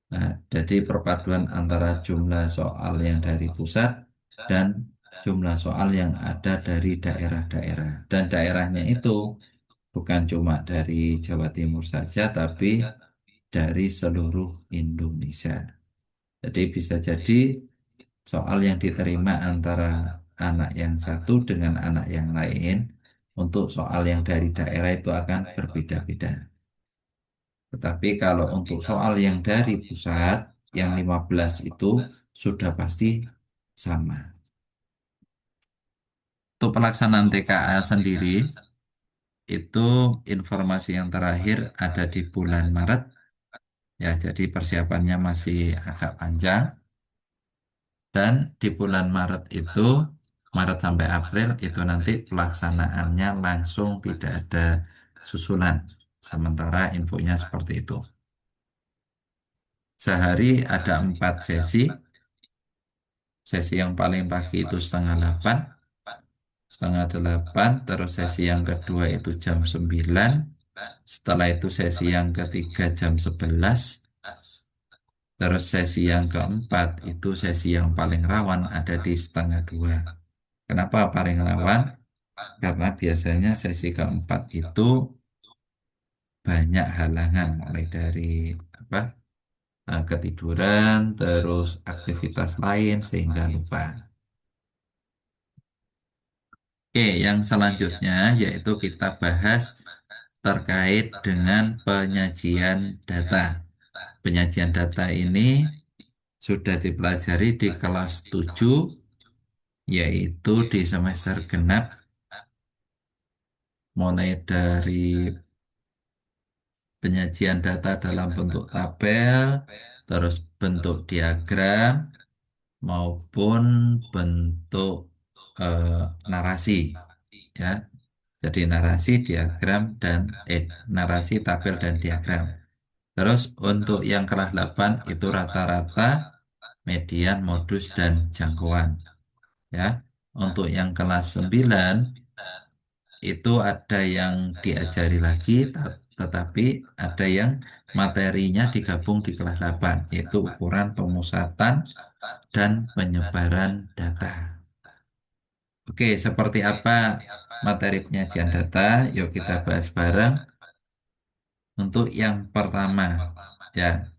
Nah, jadi perpaduan antara jumlah soal yang dari pusat dan jumlah soal yang ada dari daerah-daerah. Dan daerahnya itu bukan cuma dari Jawa Timur saja, tapi dari seluruh Indonesia. Jadi bisa jadi soal yang diterima antara anak yang satu dengan anak yang lain untuk soal yang dari daerah itu akan berbeda-beda. Tetapi kalau untuk soal yang dari pusat, yang 15 itu sudah pasti sama. Untuk pelaksanaan TKA sendiri, itu informasi yang terakhir ada di bulan Maret. Ya, jadi persiapannya masih agak panjang. Dan di bulan Maret itu, Maret sampai April itu nanti pelaksanaannya langsung, tidak ada susulan. Sementara infonya seperti itu. Sehari ada 4 sesi. Sesi yang paling pagi itu setengah 8, terus sesi yang kedua itu jam 9. Setelah itu sesi yang ketiga jam 11. Terus sesi yang keempat itu sesi yang paling rawan ada di setengah 2. Kenapa paling rawan? Karena biasanya sesi keempat itu banyak halangan, mulai dari apa, ketiduran, terus aktivitas lain sehingga lupa. Oke, yang selanjutnya yaitu kita bahas terkait dengan penyajian data. Penyajian data ini sudah dipelajari di kelas 7, yaitu di semester genap, mulai dari penyajian data dalam bentuk tabel, terus bentuk diagram, maupun bentuk eh, narasi, ya. Jadi narasi, diagram, dan narasi, tabel, dan diagram. Terus untuk yang kelas 8 itu rata-rata, median, modus, dan jangkauan, ya. Untuk yang kelas 9 itu ada yang diajari lagi, tetapi ada yang materinya digabung di kelas 8, yaitu ukuran pemusatan dan penyebaran data. Oke, seperti apa materi penyajian data? Yuk kita bahas bareng. Untuk yang pertama, ya,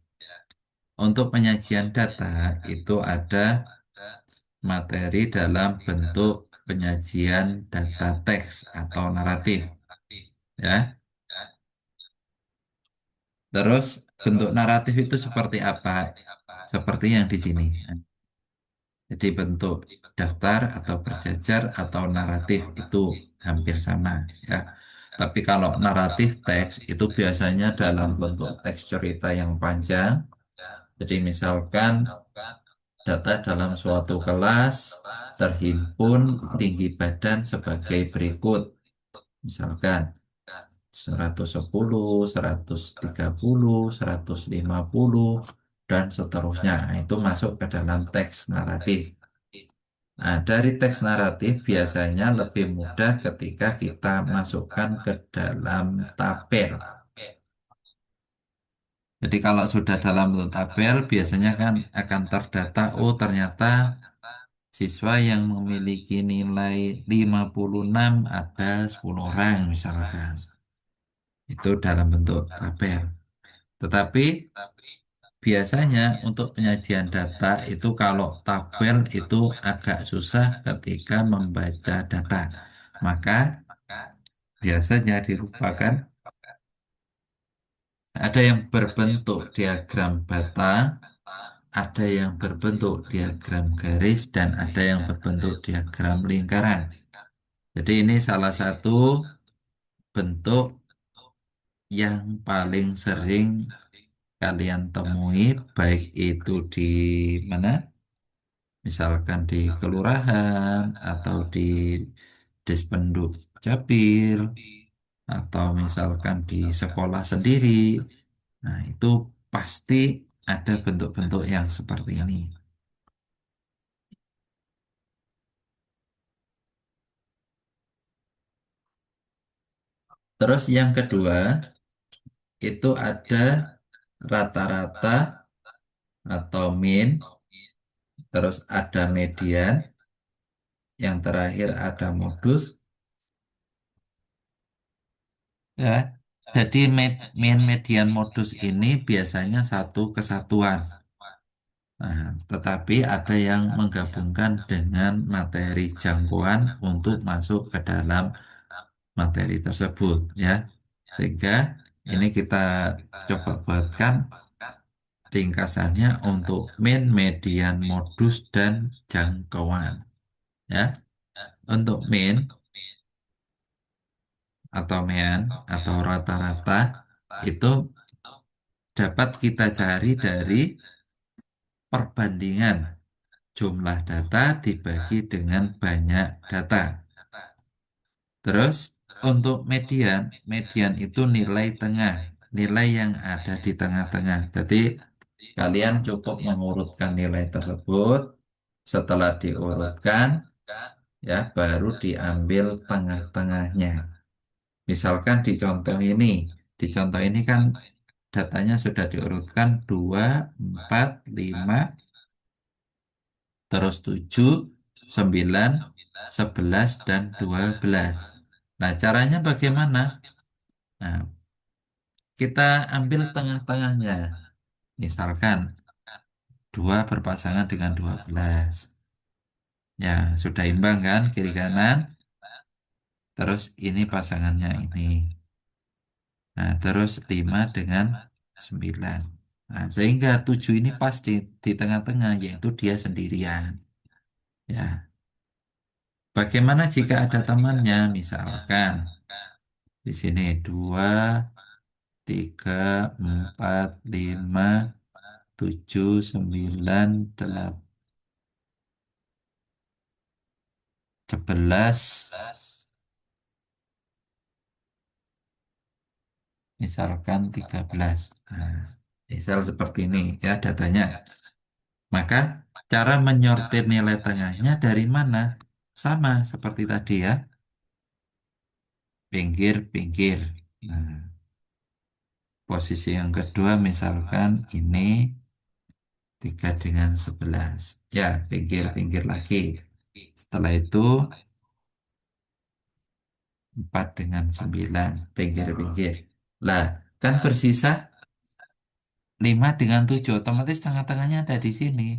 untuk penyajian data itu ada materi dalam bentuk penyajian data teks atau naratif, ya. Terus bentuk naratif itu seperti apa? Seperti yang di sini. Jadi bentuk daftar atau berjajar atau naratif itu hampir sama, ya. Tapi kalau naratif teks itu biasanya dalam bentuk teks cerita yang panjang. Jadi misalkan data dalam suatu kelas terhimpun tinggi badan sebagai berikut. Misalkan 110, 130, 150. dan seterusnya. Nah, itu masuk ke dalam teks naratif. Nah, dari teks naratif biasanya lebih mudah ketika kita masukkan ke dalam tabel. Jadi kalau sudah dalam bentuk tabel, biasanya kan akan terdata, oh ternyata siswa yang memiliki nilai 56 ada 10 orang misalkan. Itu dalam bentuk tabel. Tetapi biasanya untuk penyajian data itu kalau tabel itu agak susah ketika membaca data. Maka biasanya dirupakan ada yang berbentuk diagram batang, ada yang berbentuk diagram garis, dan ada yang berbentuk diagram lingkaran. Jadi ini salah satu bentuk yang paling sering kalian temui, baik itu di mana? Misalkan di kelurahan atau di Dispenduk Capil atau misalkan di sekolah sendiri. Nah, itu pasti ada bentuk-bentuk yang seperti ini. Terus yang kedua, itu ada rata-rata atau min, terus ada median, yang terakhir ada modus, ya. Jadi min, median, modus ini biasanya satu kesatuan. Nah, tetapi ada yang menggabungkan dengan materi jangkauan untuk masuk ke dalam materi tersebut, ya. Sehingga ini kita coba buatkan ringkasannya untuk min, median, modus, dan jangkauan. Ya, untuk min atau mean atau rata-rata itu dapat kita cari dari perbandingan jumlah data dibagi dengan banyak data. Terus untuk median, median itu nilai tengah, nilai yang ada di tengah-tengah. Jadi kalian cukup mengurutkan nilai tersebut. Setelah diurutkan, ya baru diambil tengah-tengahnya. Misalkan di contoh ini kan datanya sudah diurutkan 2, 4, 5, terus 7, 9, 11, dan 12. Nah, caranya bagaimana? Nah, kita ambil tengah-tengahnya. Misalkan 2 berpasangan dengan 12. Ya, sudah imbang kan kiri kanan. Terus ini pasangannya ini. Nah, terus 5 dengan 9. Nah, sehingga 7 ini pas di tengah-tengah, yaitu dia sendirian. Ya, bagaimana jika ada temannya? Misalkan di sini 2, 3, 4, 5, 7, 9, 8, 11, misalkan 13. Nah, misal seperti ini ya datanya. Maka cara menyortir nilai tengahnya dari mana? Sama seperti tadi ya, pinggir-pinggir. Nah, posisi yang kedua misalkan ini 3 dengan 11. Ya, pinggir-pinggir lagi. Setelah itu 4 dengan 9, pinggir-pinggir. Lah, kan bersisa 5 dengan 7, otomatis tengah-tengahnya ada di sini.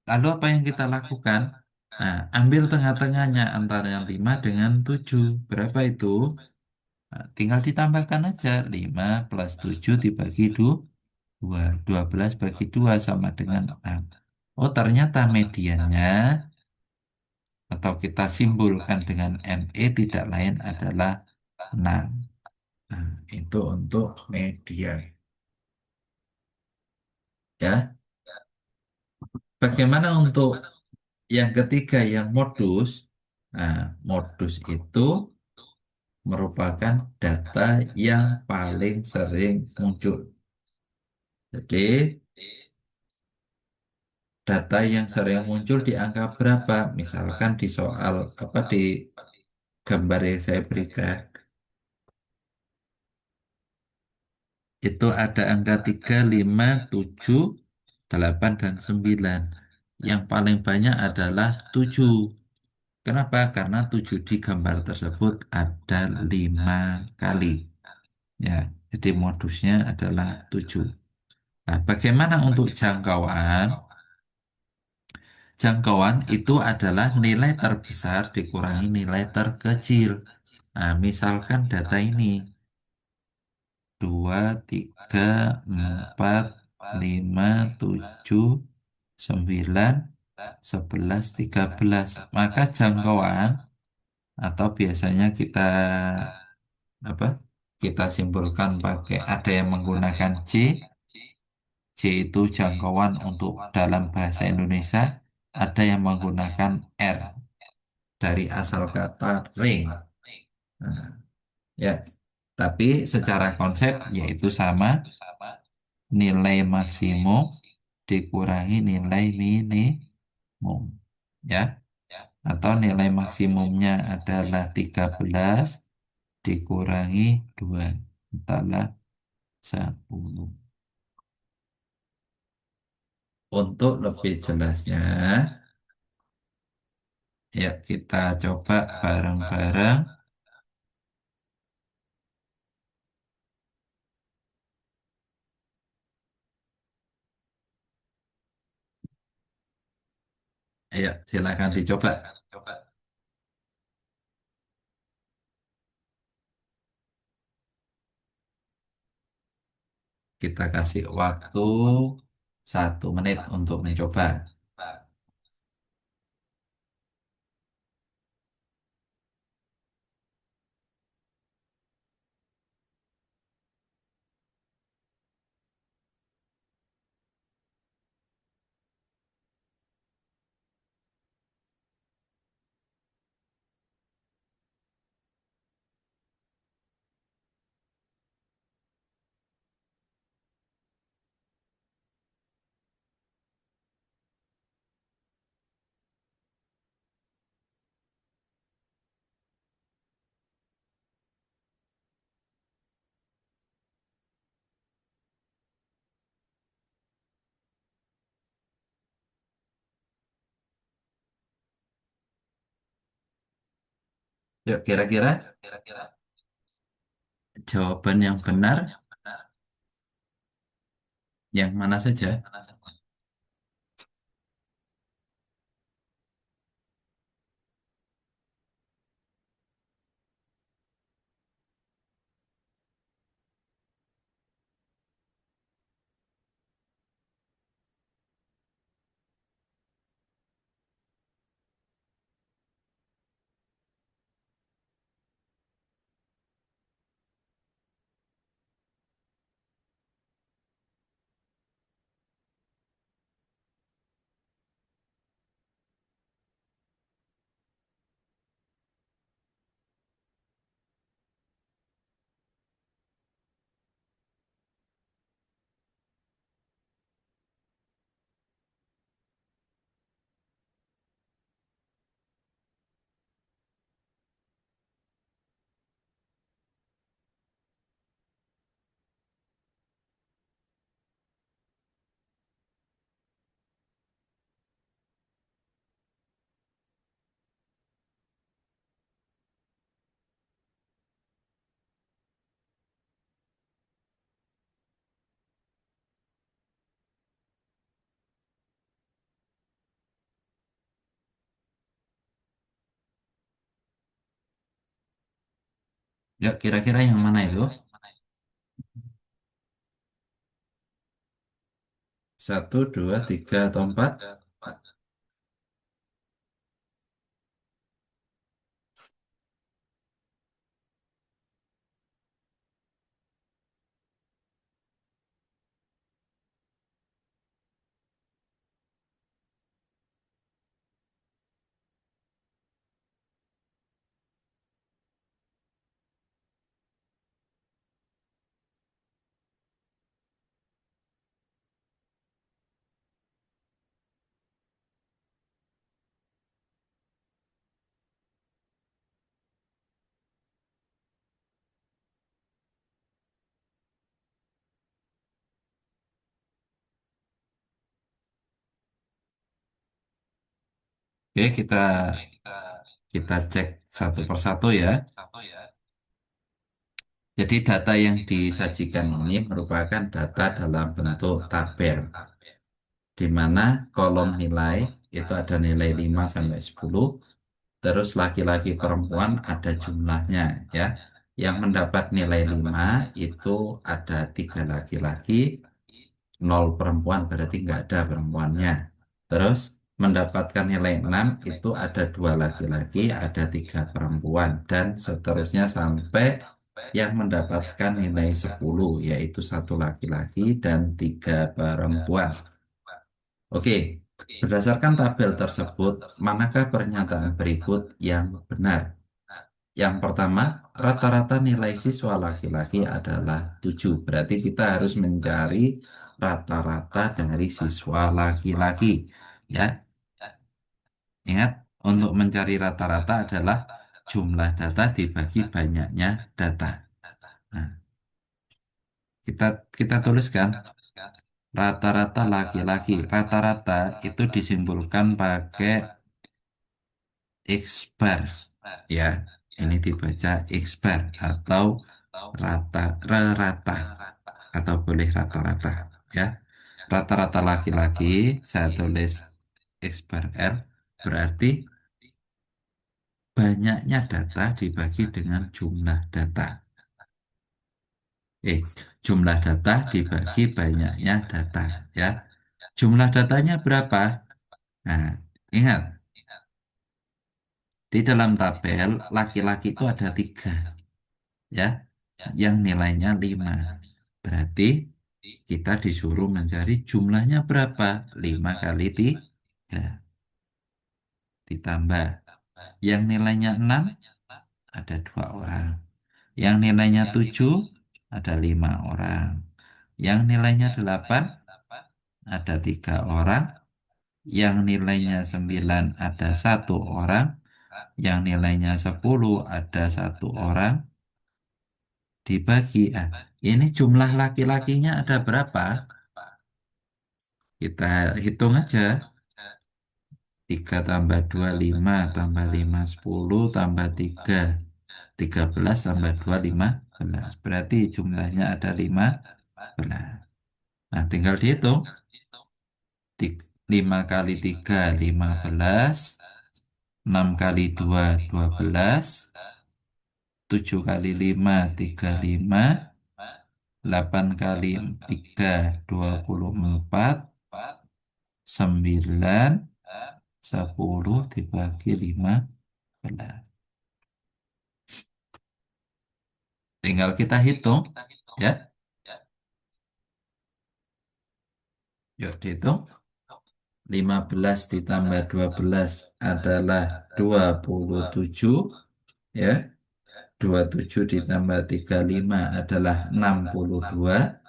Lalu apa yang kita lakukan? Nah, ambil tengah-tengahnya antara yang 5 dengan 7. Berapa itu? Nah, tinggal ditambahkan aja. 5 plus 7 dibagi 2. 12 bagi 2 sama dengan 6. Oh, ternyata mediannya atau kita simbolkan dengan ME tidak lain adalah 6. Nah, itu untuk median. Ya, bagaimana untuk yang ketiga yang modus? Nah, modus itu merupakan data yang paling sering muncul. Jadi, data yang sering muncul di angka berapa? Misalkan di soal apa di gambar yang saya berikan, itu ada angka 3, 5, 7, 8, dan 9. Yang paling banyak adalah 7. Kenapa? Karena 7 di gambar tersebut ada 5 kali. Ya, jadi modusnya adalah 7. Nah, bagaimana untuk jangkauan? Jangkauan itu adalah nilai terbesar dikurangi nilai terkecil. Nah, misalkan data ini 2, 3, 4, 5, 7, 9, 11, 13. Maka jangkauan atau biasanya kita apa? Kita simpulkan pakai ada yang menggunakan C. C itu jangkauan untuk dalam bahasa Indonesia. Ada yang menggunakan R dari asal kata ring. Nah, ya, tapi secara konsep yaitu sama nilai maksimum dikurangi nilai minimum. Ya, atau nilai maksimumnya adalah 13 dikurangi 2 adalah 10. Untuk lebih jelasnya, ya kita coba bareng-bareng. Ayo, silakan dicoba. Kita kasih waktu 1 menit untuk mencoba. Yuk, kira-kira jawaban yang benar yang mana saja? Yuk, kira-kira yang mana itu? 1, 2, 3, atau 4? Oke, kita cek satu persatu ya. Jadi data yang disajikan ini merupakan data dalam bentuk tabel, di mana kolom nilai itu ada nilai 5 sampai 10, terus laki-laki perempuan ada jumlahnya ya. Yang mendapat nilai 5 itu ada tiga laki-laki, nol perempuan berarti nggak ada perempuannya. Terus mendapatkan nilai 6 itu ada dua laki-laki, ada tiga perempuan, dan seterusnya sampai yang mendapatkan nilai 10 yaitu satu laki-laki dan tiga perempuan. Oke, berdasarkan tabel tersebut, manakah pernyataan berikut yang benar? Yang pertama, rata-rata nilai siswa laki-laki adalah 7. Berarti kita harus mencari rata-rata dari siswa laki-laki. Ya, ingat, untuk mencari rata-rata adalah jumlah data dibagi banyaknya data. Nah, kita kita tuliskan rata-rata laki-laki. Rata-rata itu disimpulkan pakai X bar. Ya, ini dibaca X bar atau rata atau boleh rata-rata ya. Rata-rata laki-laki saya tulis X bar L berarti banyaknya data dibagi dengan jumlah data. Eh, jumlah data dibagi banyaknya data ya. Jumlah datanya berapa? Nah, ingat di dalam tabel laki-laki itu ada tiga ya, yang nilainya 5. Berarti kita disuruh mencari jumlahnya berapa? 5 kali 3 ditambah. Yang nilainya 6 ada dua orang. Yang nilainya 7 ada 5 orang. Yang nilainya 8 ada tiga orang. Yang nilainya 9 ada satu orang. Yang nilainya 10 ada satu orang. Dibagi. Ini jumlah laki-lakinya ada berapa? Kita hitung aja. 3 tambah 2 5 tambah 5 10 tambah 3 13 tambah 2 15. Berarti jumlahnya ada 15. Nah, tinggal dihitung. 5 kali 3 15, 6 kali 2 12, 7 kali 5 35, 8 kali 3 24, 9, 10 dibagi 15. Tinggal kita hitung ya. Yuk dihitung. 15 ditambah 12 adalah 27 ya. 27 ditambah 35 adalah 62.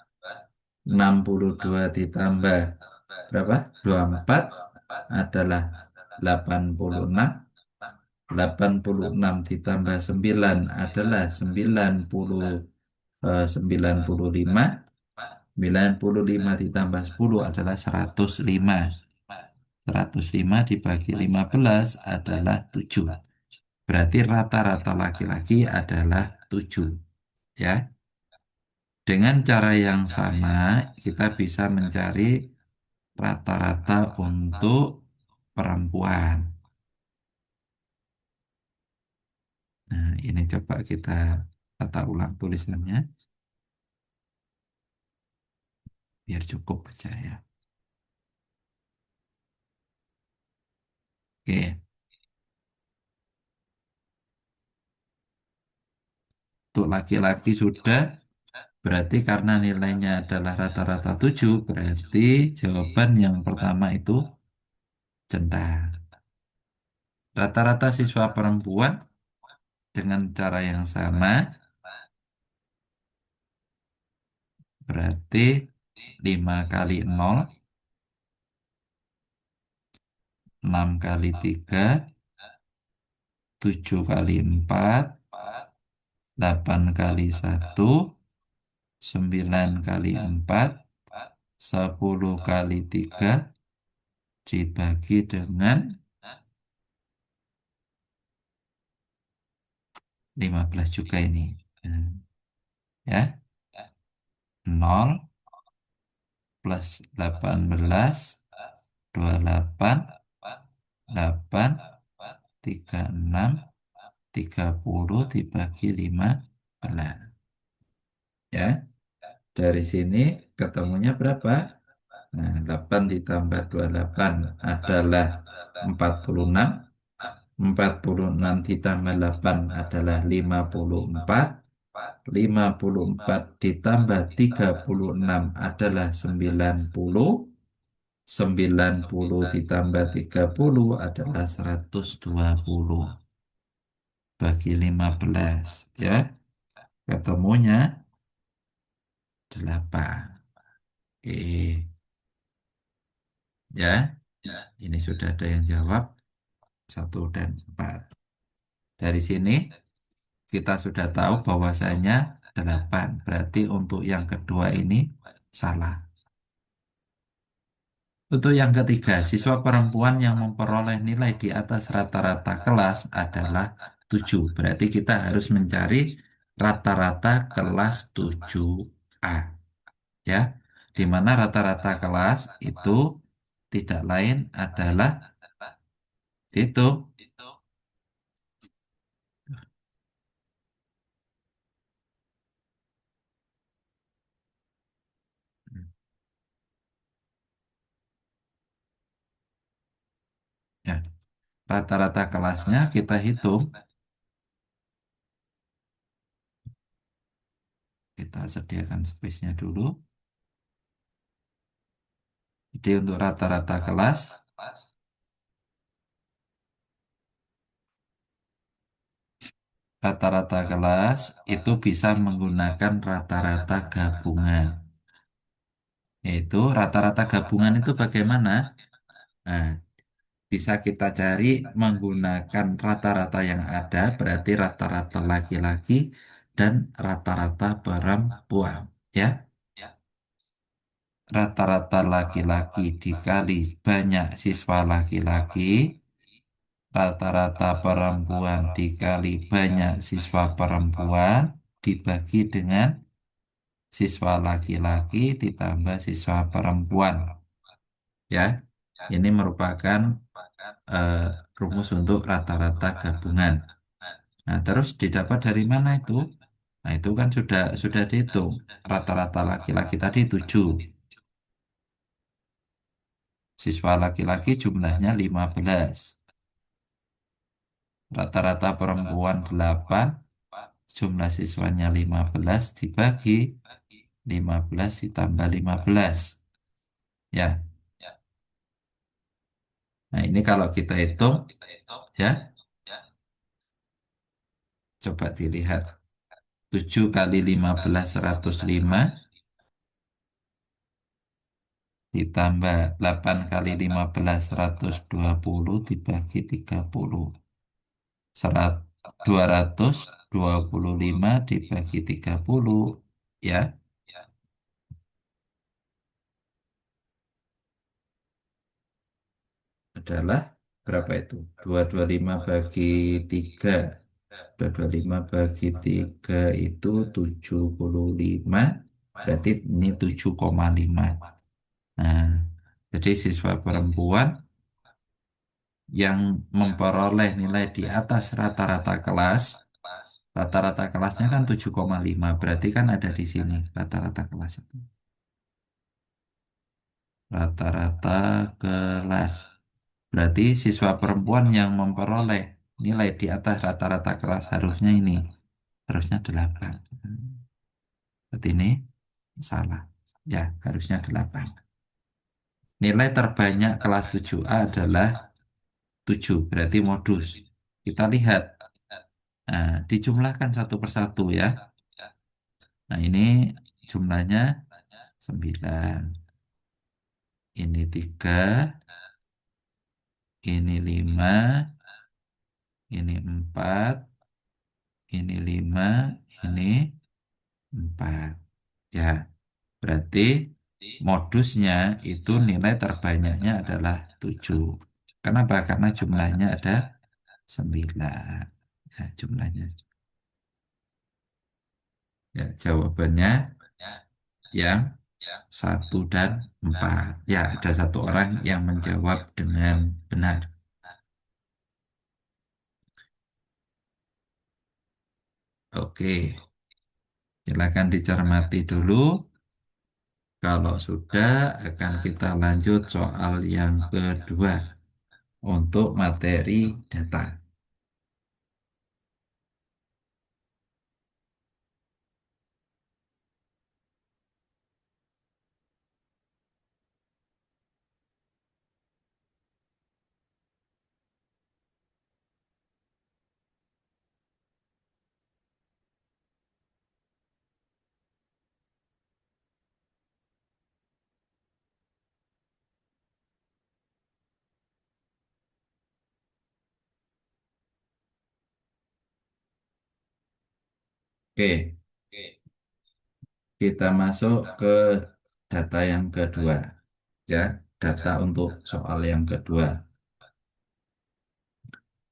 62 ditambah berapa? 24 adalah 86. 86 ditambah 9 adalah 95. 95 ditambah 10 adalah 105. 105 dibagi 15 adalah 7. Berarti rata-rata laki-laki adalah 7. Ya. Dengan cara yang sama, kita bisa mencari rata-rata untuk perempuan. Nah, ini coba kita tata ulang tulisannya biar cukup aja ya. Oke, untuk laki-laki sudah, berarti karena nilainya adalah rata-rata 7, berarti jawaban yang pertama itu centang. Rata-rata siswa perempuan dengan cara yang sama, berarti 5 kali 0, 6 kali 3, 7 kali 4, 8 kali 1, 9 kali 4, 10 kali 3 dibagi dengan 15 juga ini. Hmm, ya, 0 plus 18, 28, 8, 36, 30 dibagi 15. Ya, dari sini ketemunya berapa? Nah, 8 ditambah 28 adalah 46. 46 ditambah 8 adalah 54. 54 ditambah 36 adalah 90. 90 ditambah 30 adalah 120 bagi 15. Ya, ketemunya 8. Ya, ini sudah ada yang jawab 1 dan 4. Dari sini kita sudah tahu bahwasanya 8. Berarti untuk yang kedua ini salah. Untuk yang ketiga, siswa perempuan yang memperoleh nilai di atas rata-rata kelas adalah 7. Berarti kita harus mencari rata-rata kelas 7A. Ya, di mana rata-rata kelas itu tidak lain adalah itu. Ya, rata-rata kelasnya kita hitung. Kita sediakan space-nya dulu. Jadi untuk rata-rata kelas, rata-rata kelas itu bisa menggunakan rata-rata gabungan. Yaitu rata-rata gabungan itu bagaimana? Nah, bisa kita cari menggunakan rata-rata yang ada, berarti rata-rata laki-laki dan rata-rata perempuan. Ya, rata-rata laki-laki dikali banyak siswa laki-laki, rata-rata perempuan dikali banyak siswa perempuan dibagi dengan siswa laki-laki ditambah siswa perempuan. Ya, ini merupakan eh, rumus untuk rata-rata gabungan. Nah, terus didapat dari mana itu? Nah, itu kan sudah dihitung. Rata-rata laki-laki tadi 7. Siswa laki-laki jumlahnya 15. Rata-rata perempuan 8. Jumlah siswanya 15 dibagi 15 ditambah 15. Ya. Nah, ini kalau kita hitung ya, coba dilihat. 7 kali 15 105 ditambah 8 kali 15 120 dibagi 30. 225 dibagi 30 ya adalah berapa itu? 225 bagi 3. 225 bagi 3 itu 75. Berarti ini 7,5. Nah, jadi siswa perempuan yang memperoleh nilai di atas rata-rata kelas, rata-rata kelasnya kan 7,5, berarti kan ada di sini rata-rata kelas itu. Rata-rata kelas. Berarti siswa perempuan yang memperoleh nilai di atas rata-rata kelas harusnya ini, harusnya 8. Berarti ini salah. Ya, harusnya 8. Nilai terbanyak kelas 7A adalah 7, berarti modus. Kita lihat. Nah, dijumlahkan satu persatu ya. Nah, ini jumlahnya 9. Ini 3, ini 5, ini 4, ini 5, ini 4. Ya, berarti modusnya itu nilai terbanyaknya adalah 7. Kenapa? Karena jumlahnya ada 9. Ya, jumlahnya. Ya, jawabannya yang satu dan empat. Ya, ada satu orang yang menjawab dengan benar. Oke, silakan dicermati dulu. Kalau sudah, akan kita lanjut soal yang kedua untuk materi data. Oke, kita masuk ke data yang kedua. Ya, data untuk soal yang kedua.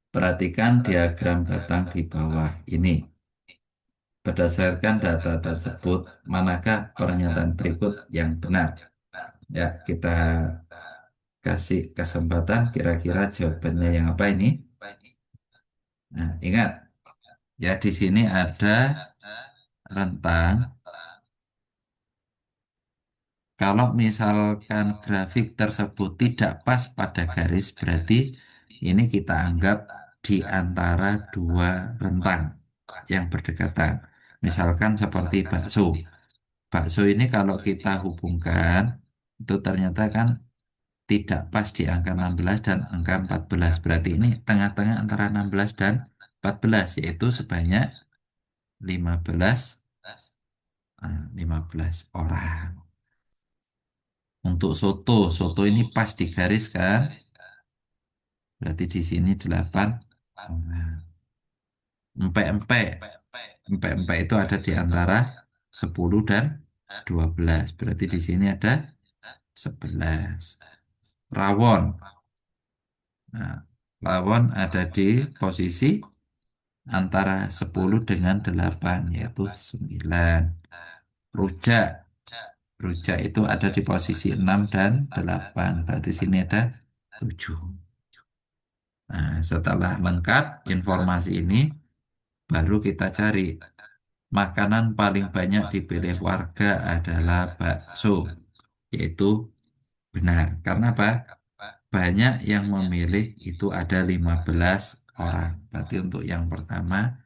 Perhatikan diagram batang di bawah ini. Berdasarkan data tersebut, manakah pernyataan berikut yang benar? Ya, kita kasih kesempatan kira-kira jawabannya yang apa ini? Nah, ingat ya di sini ada rentang. Kalau misalkan grafik tersebut tidak pas pada garis, berarti ini kita anggap di antara dua rentang yang berdekatan. Misalkan seperti bakso. Bakso ini kalau kita hubungkan, itu ternyata kan tidak pas di angka 16 dan angka 14. Berarti ini tengah-tengah antara 16 dan 14, yaitu sebanyak 15, 15 orang. Untuk soto, soto ini pas di garis kan? Berarti di sini 8 orang. Empek-empek. Empek-empek itu ada di antara 10 dan 12. Berarti di sini ada 11. Rawon. Nah, rawon ada di posisi antara 10 dengan 8, yaitu 9. Rujak. Rujak itu ada di posisi 6 dan 8. Berarti sini ada 7. Nah, setelah lengkap informasi ini, baru kita cari makanan paling banyak dipilih warga adalah bakso, yaitu benar. Karena apa? Banyak yang memilih itu ada 15 orang. Berarti untuk yang pertama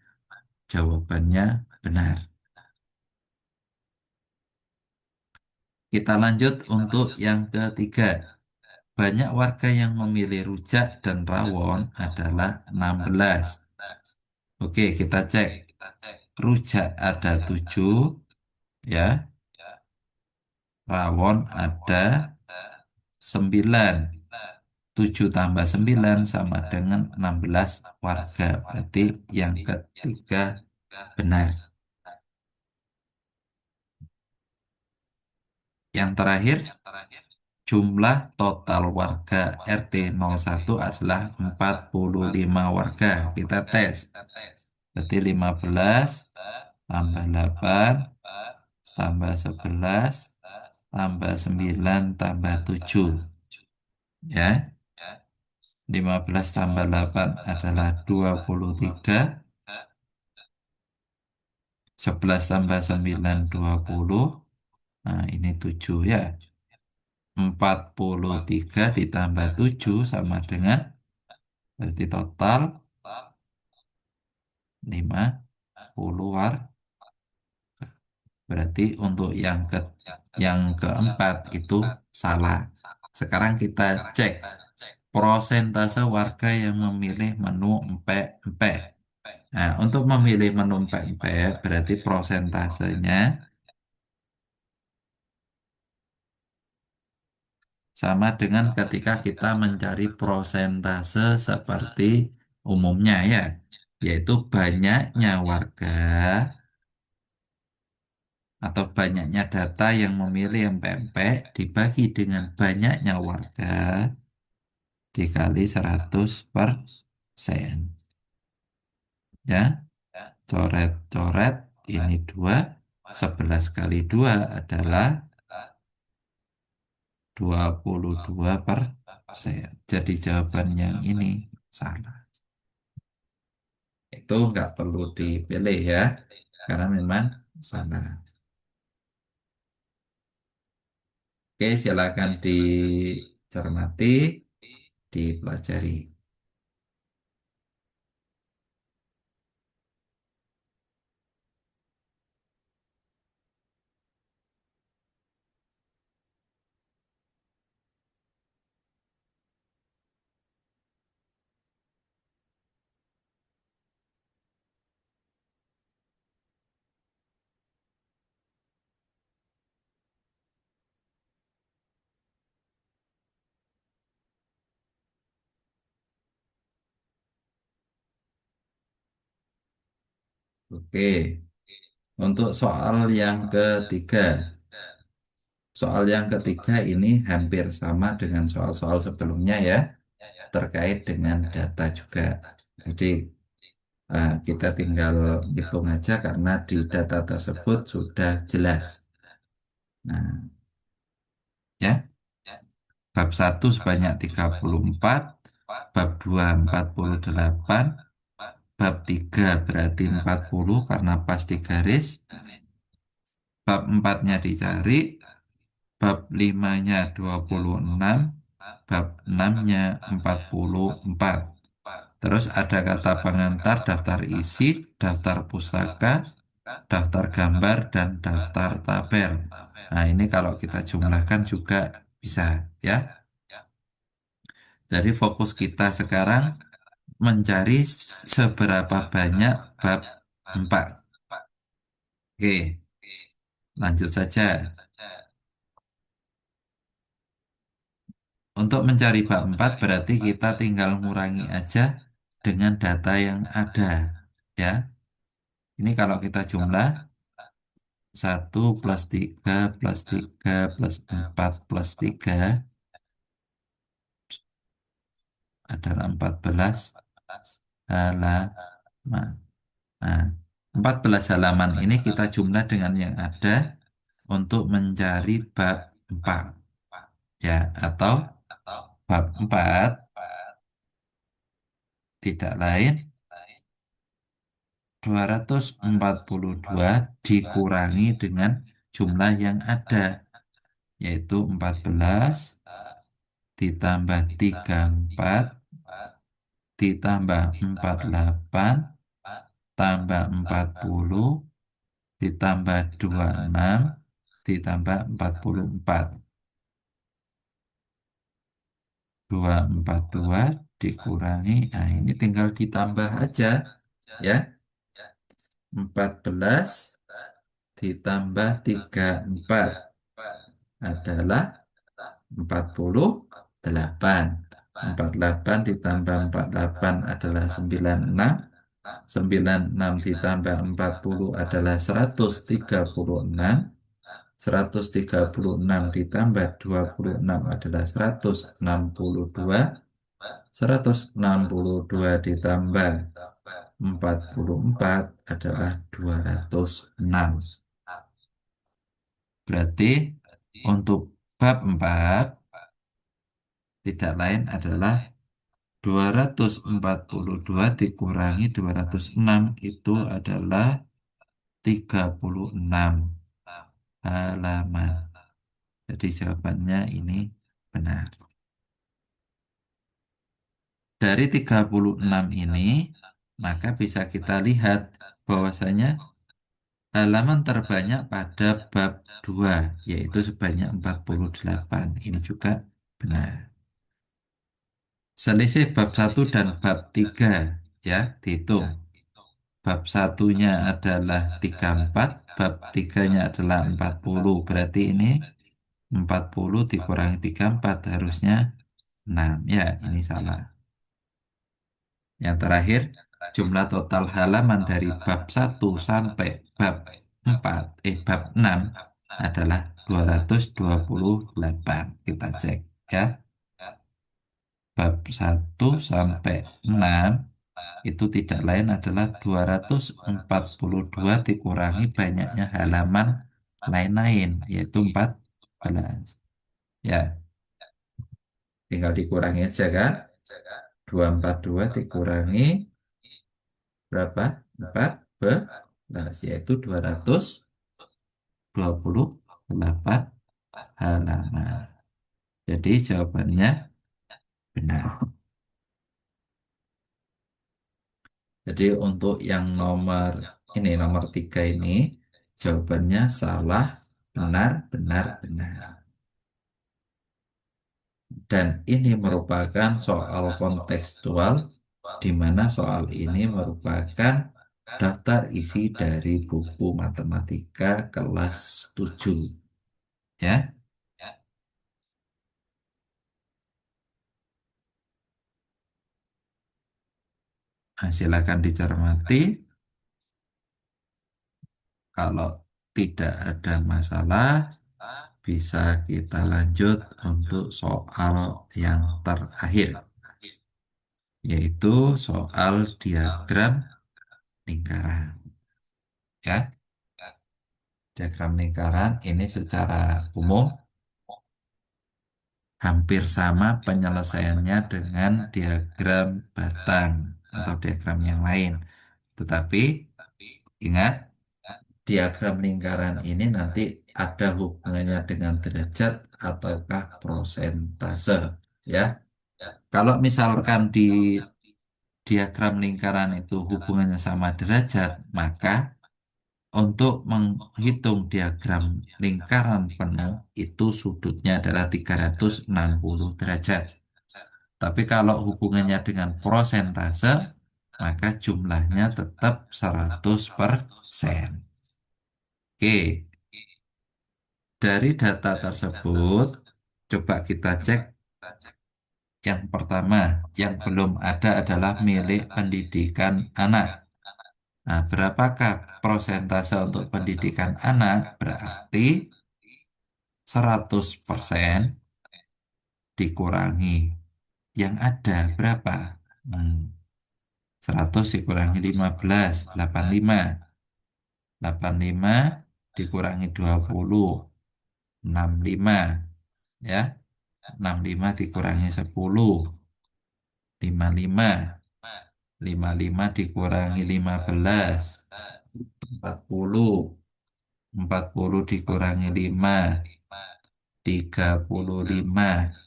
jawabannya benar. Kita lanjut untuk yang ketiga. Banyak warga yang memilih rujak dan rawon adalah 16. Oke, kita cek. Rujak ada 7, ya. Rawon ada 9. 7 tambah 9 sama dengan 16 warga. Berarti yang ketiga benar. Yang terakhir, jumlah total warga RT 01 adalah 45 warga. Kita tes. Berarti 15 tambah 8 tambah 11 tambah 9 tambah 7. Ya, 15 tambah 8 adalah 23. 11 tambah 9 20. Nah, ini 7 ya. 43 ditambah 7 sama dengan, berarti total 50 war. Berarti untuk yang keempat itu salah. Sekarang kita cek prosentase warga yang memilih menu empek-empek. Nah, untuk memilih menu empek-empek berarti prosentasenya sama dengan ketika kita mencari prosentase seperti umumnya ya, yaitu banyaknya warga atau banyaknya data yang memilih yang pempek dibagi dengan banyaknya warga dikali 100%. Ya, coret-coret ini 2. 11 kali 2 adalah 22%. Jadi jawaban yang ini salah. Itu nggak perlu dipilih ya, karena memang salah. Oke, silakan dicermati, dipelajari. Oke, untuk soal yang ketiga. Soal yang ketiga ini hampir sama dengan soal-soal sebelumnya ya, terkait dengan data juga. Jadi kita tinggal hitung aja karena di data tersebut sudah jelas. Nah, ya, bab satu sebanyak 34, bab 2 48, bab 3 berarti 40 karena pas di garis, bab empatnya dicari, bab limanya 26, bab enamnya 44. Terus ada kata pengantar, daftar isi, daftar pustaka, daftar gambar, dan daftar tabel. Nah, ini kalau kita jumlahkan juga bisa ya. Jadi fokus kita sekarang mencari seberapa banyak bab 4. Oke, lanjut saja. Untuk mencari bab 4 berarti kita tinggal ngurangi aja dengan data yang ada ya. Ini kalau kita jumlah 1 plus 3 plus 4 plus 3 adalah 14 halaman. Nah, 14 halaman ini kita jumlah dengan yang ada untuk mencari bab 4 ya, atau bab 4 tidak lain 242 dikurangi dengan jumlah yang ada, yaitu 14 ditambah 34 ditambah 48 tambah 40 ditambah 26 ditambah 44. 242 dikurangi, nah ini tinggal ditambah aja ya. 14 ditambah 34 adalah 48. 48 ditambah 48 adalah 96. 96 ditambah 40 adalah 136. 136 ditambah 26 adalah 162. 162 ditambah 44 adalah 206. Berarti untuk bab 4 tidak lain adalah 242 dikurangi 206 itu adalah 36 halaman. Jadi jawabannya ini benar. Dari 36 ini, maka bisa kita lihat bahwasanya halaman terbanyak pada bab 2, yaitu sebanyak 48. Ini juga benar. Selisih bab 1 dan bab 3 ya, dihitung. Bab satunya adalah 34, bab tiganya adalah 40. Berarti ini 40 dikurangi 34 harusnya 6. Ya, ini salah. Yang terakhir, jumlah total halaman dari bab 1 sampai bab 6 adalah 228. Kita cek ya. Bab 1 sampai 6 itu tidak lain adalah 242 dikurangi banyaknya halaman lain-lain, yaitu 14. Ya, tinggal dikurangi aja kan. 242 dikurangi berapa? 14, yaitu 228 halaman. Jadi jawabannya benar. Jadi untuk yang nomor 3 ini jawabannya salah, benar, benar, benar. Dan ini merupakan soal kontekstual di mana soal ini merupakan daftar isi dari buku matematika kelas 7. Ya. Nah, silakan dicermati. Kalau tidak ada masalah, bisa kita lanjut untuk soal yang terakhir, yaitu soal diagram lingkaran. Ya, diagram lingkaran ini secara umum hampir sama penyelesaiannya dengan diagram batang atau diagram yang lain. Tetapi ingat, diagram lingkaran ini nanti ada hubungannya dengan derajat ataukah prosentase. Ya, kalau misalkan di diagram lingkaran itu hubungannya sama derajat, maka untuk menghitung diagram lingkaran penuh itu sudutnya adalah 360 derajat. Tapi kalau hubungannya dengan prosentase, maka jumlahnya tetap 100%. Oke, dari data tersebut, coba kita cek yang pertama, yang belum ada adalah milik pendidikan anak. Nah, berapakah prosentase untuk pendidikan anak? Berarti 100% dikurangi. Yang ada berapa? Hmm, 100 dikurangi 15, 85. 85 dikurangi 20, 65. Ya, 65 dikurangi 10, 55. 55 dikurangi 15, 40. 40 dikurangi 5, 35.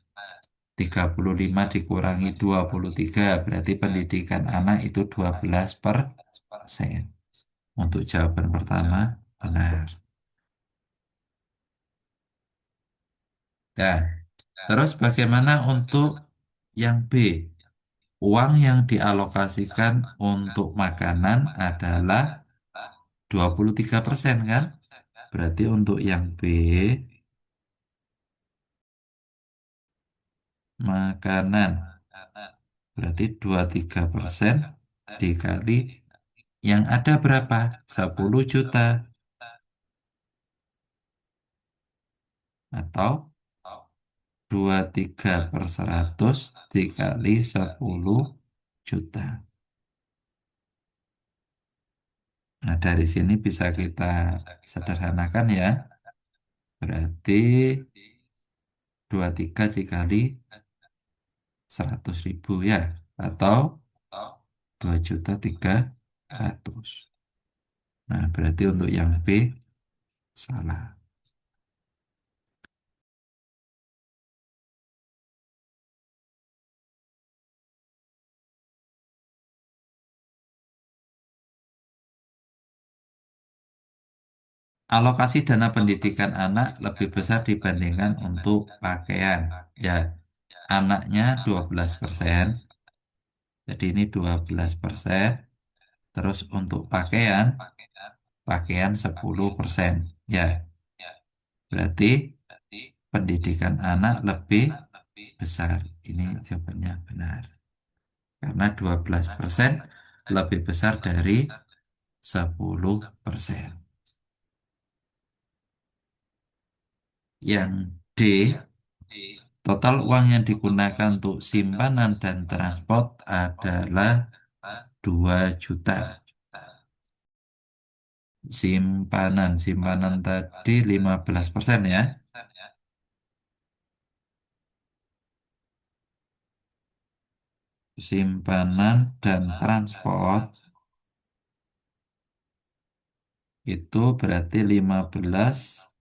35 dikurangi 23, berarti pendidikan anak itu 12%. Untuk jawaban pertama, benar. Nah, terus bagaimana untuk yang B? Uang yang dialokasikan untuk makanan adalah 23% kan? Berarti untuk yang B, makanan. Berarti 23% dikali yang ada berapa? 10 juta. Atau 23/100 dikali 10 juta. Nah, dari sini bisa kita sederhanakan ya. Berarti 23 dikali 100.000 ya. Atau 2.300.000. Nah, berarti untuk yang B salah. Alokasi dana pendidikan anak lebih besar dibandingkan untuk pakaian. Ya, anaknya 12%. Jadi ini 12%. Terus untuk pakaian, pakaian 10%. Ya, berarti pendidikan anak lebih besar. Ini jawabannya benar. Karena 12% lebih besar dari 10%. Yang D, total uang yang digunakan untuk simpanan dan transport adalah 2 juta. Simpanan tadi 15% ya. Simpanan dan transport itu berarti 15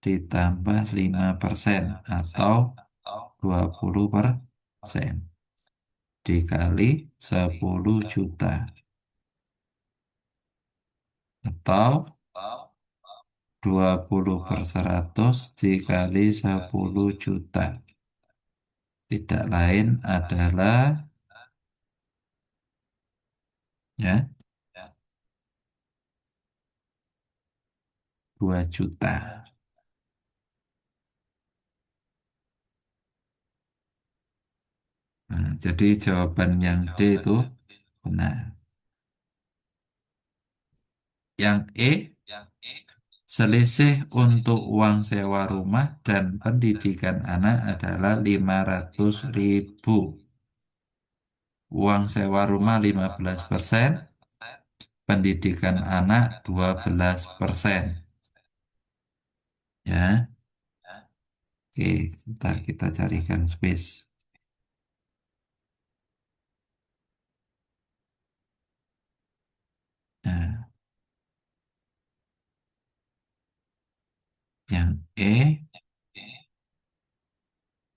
ditambah 5% atau 20% dikali 10 juta atau 20/100 dikali 10 juta. Tidak lain adalah ya 2 juta. Nah, jadi jawaban yang D itu benar. Yang E, selisih untuk uang sewa rumah dan pendidikan anak adalah 500.000. Uang sewa rumah 15%, pendidikan anak 12%. Ya, oke, kita carikan space. Nah, yang E,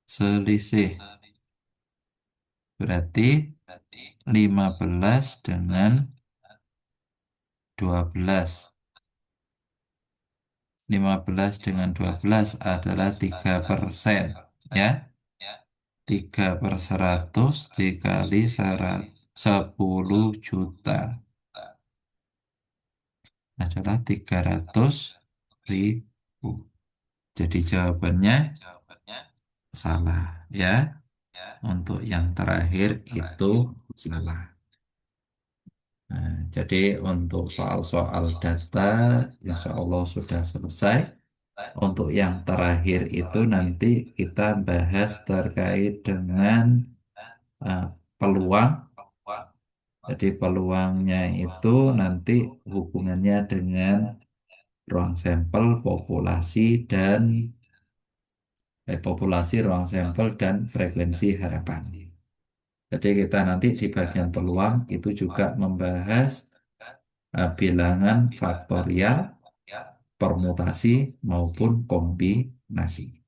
selisih berarti 15 dengan 12. 15 dengan 12 adalah 3%. Ya, 3/100 dikali 10 juta adalah 300.000. Jadi jawabannya salah ya. Untuk yang terakhir itu salah. Nah, jadi untuk soal-soal data, insya Allah sudah selesai. Untuk yang terakhir itu nanti kita bahas terkait dengan eh, peluang. Jadi peluangnya itu nanti hubungannya dengan ruang sampel, populasi, ruang sampel, dan frekuensi harapan. Jadi kita nanti di bagian peluang itu juga membahas bilangan faktorial, permutasi maupun kombinasi.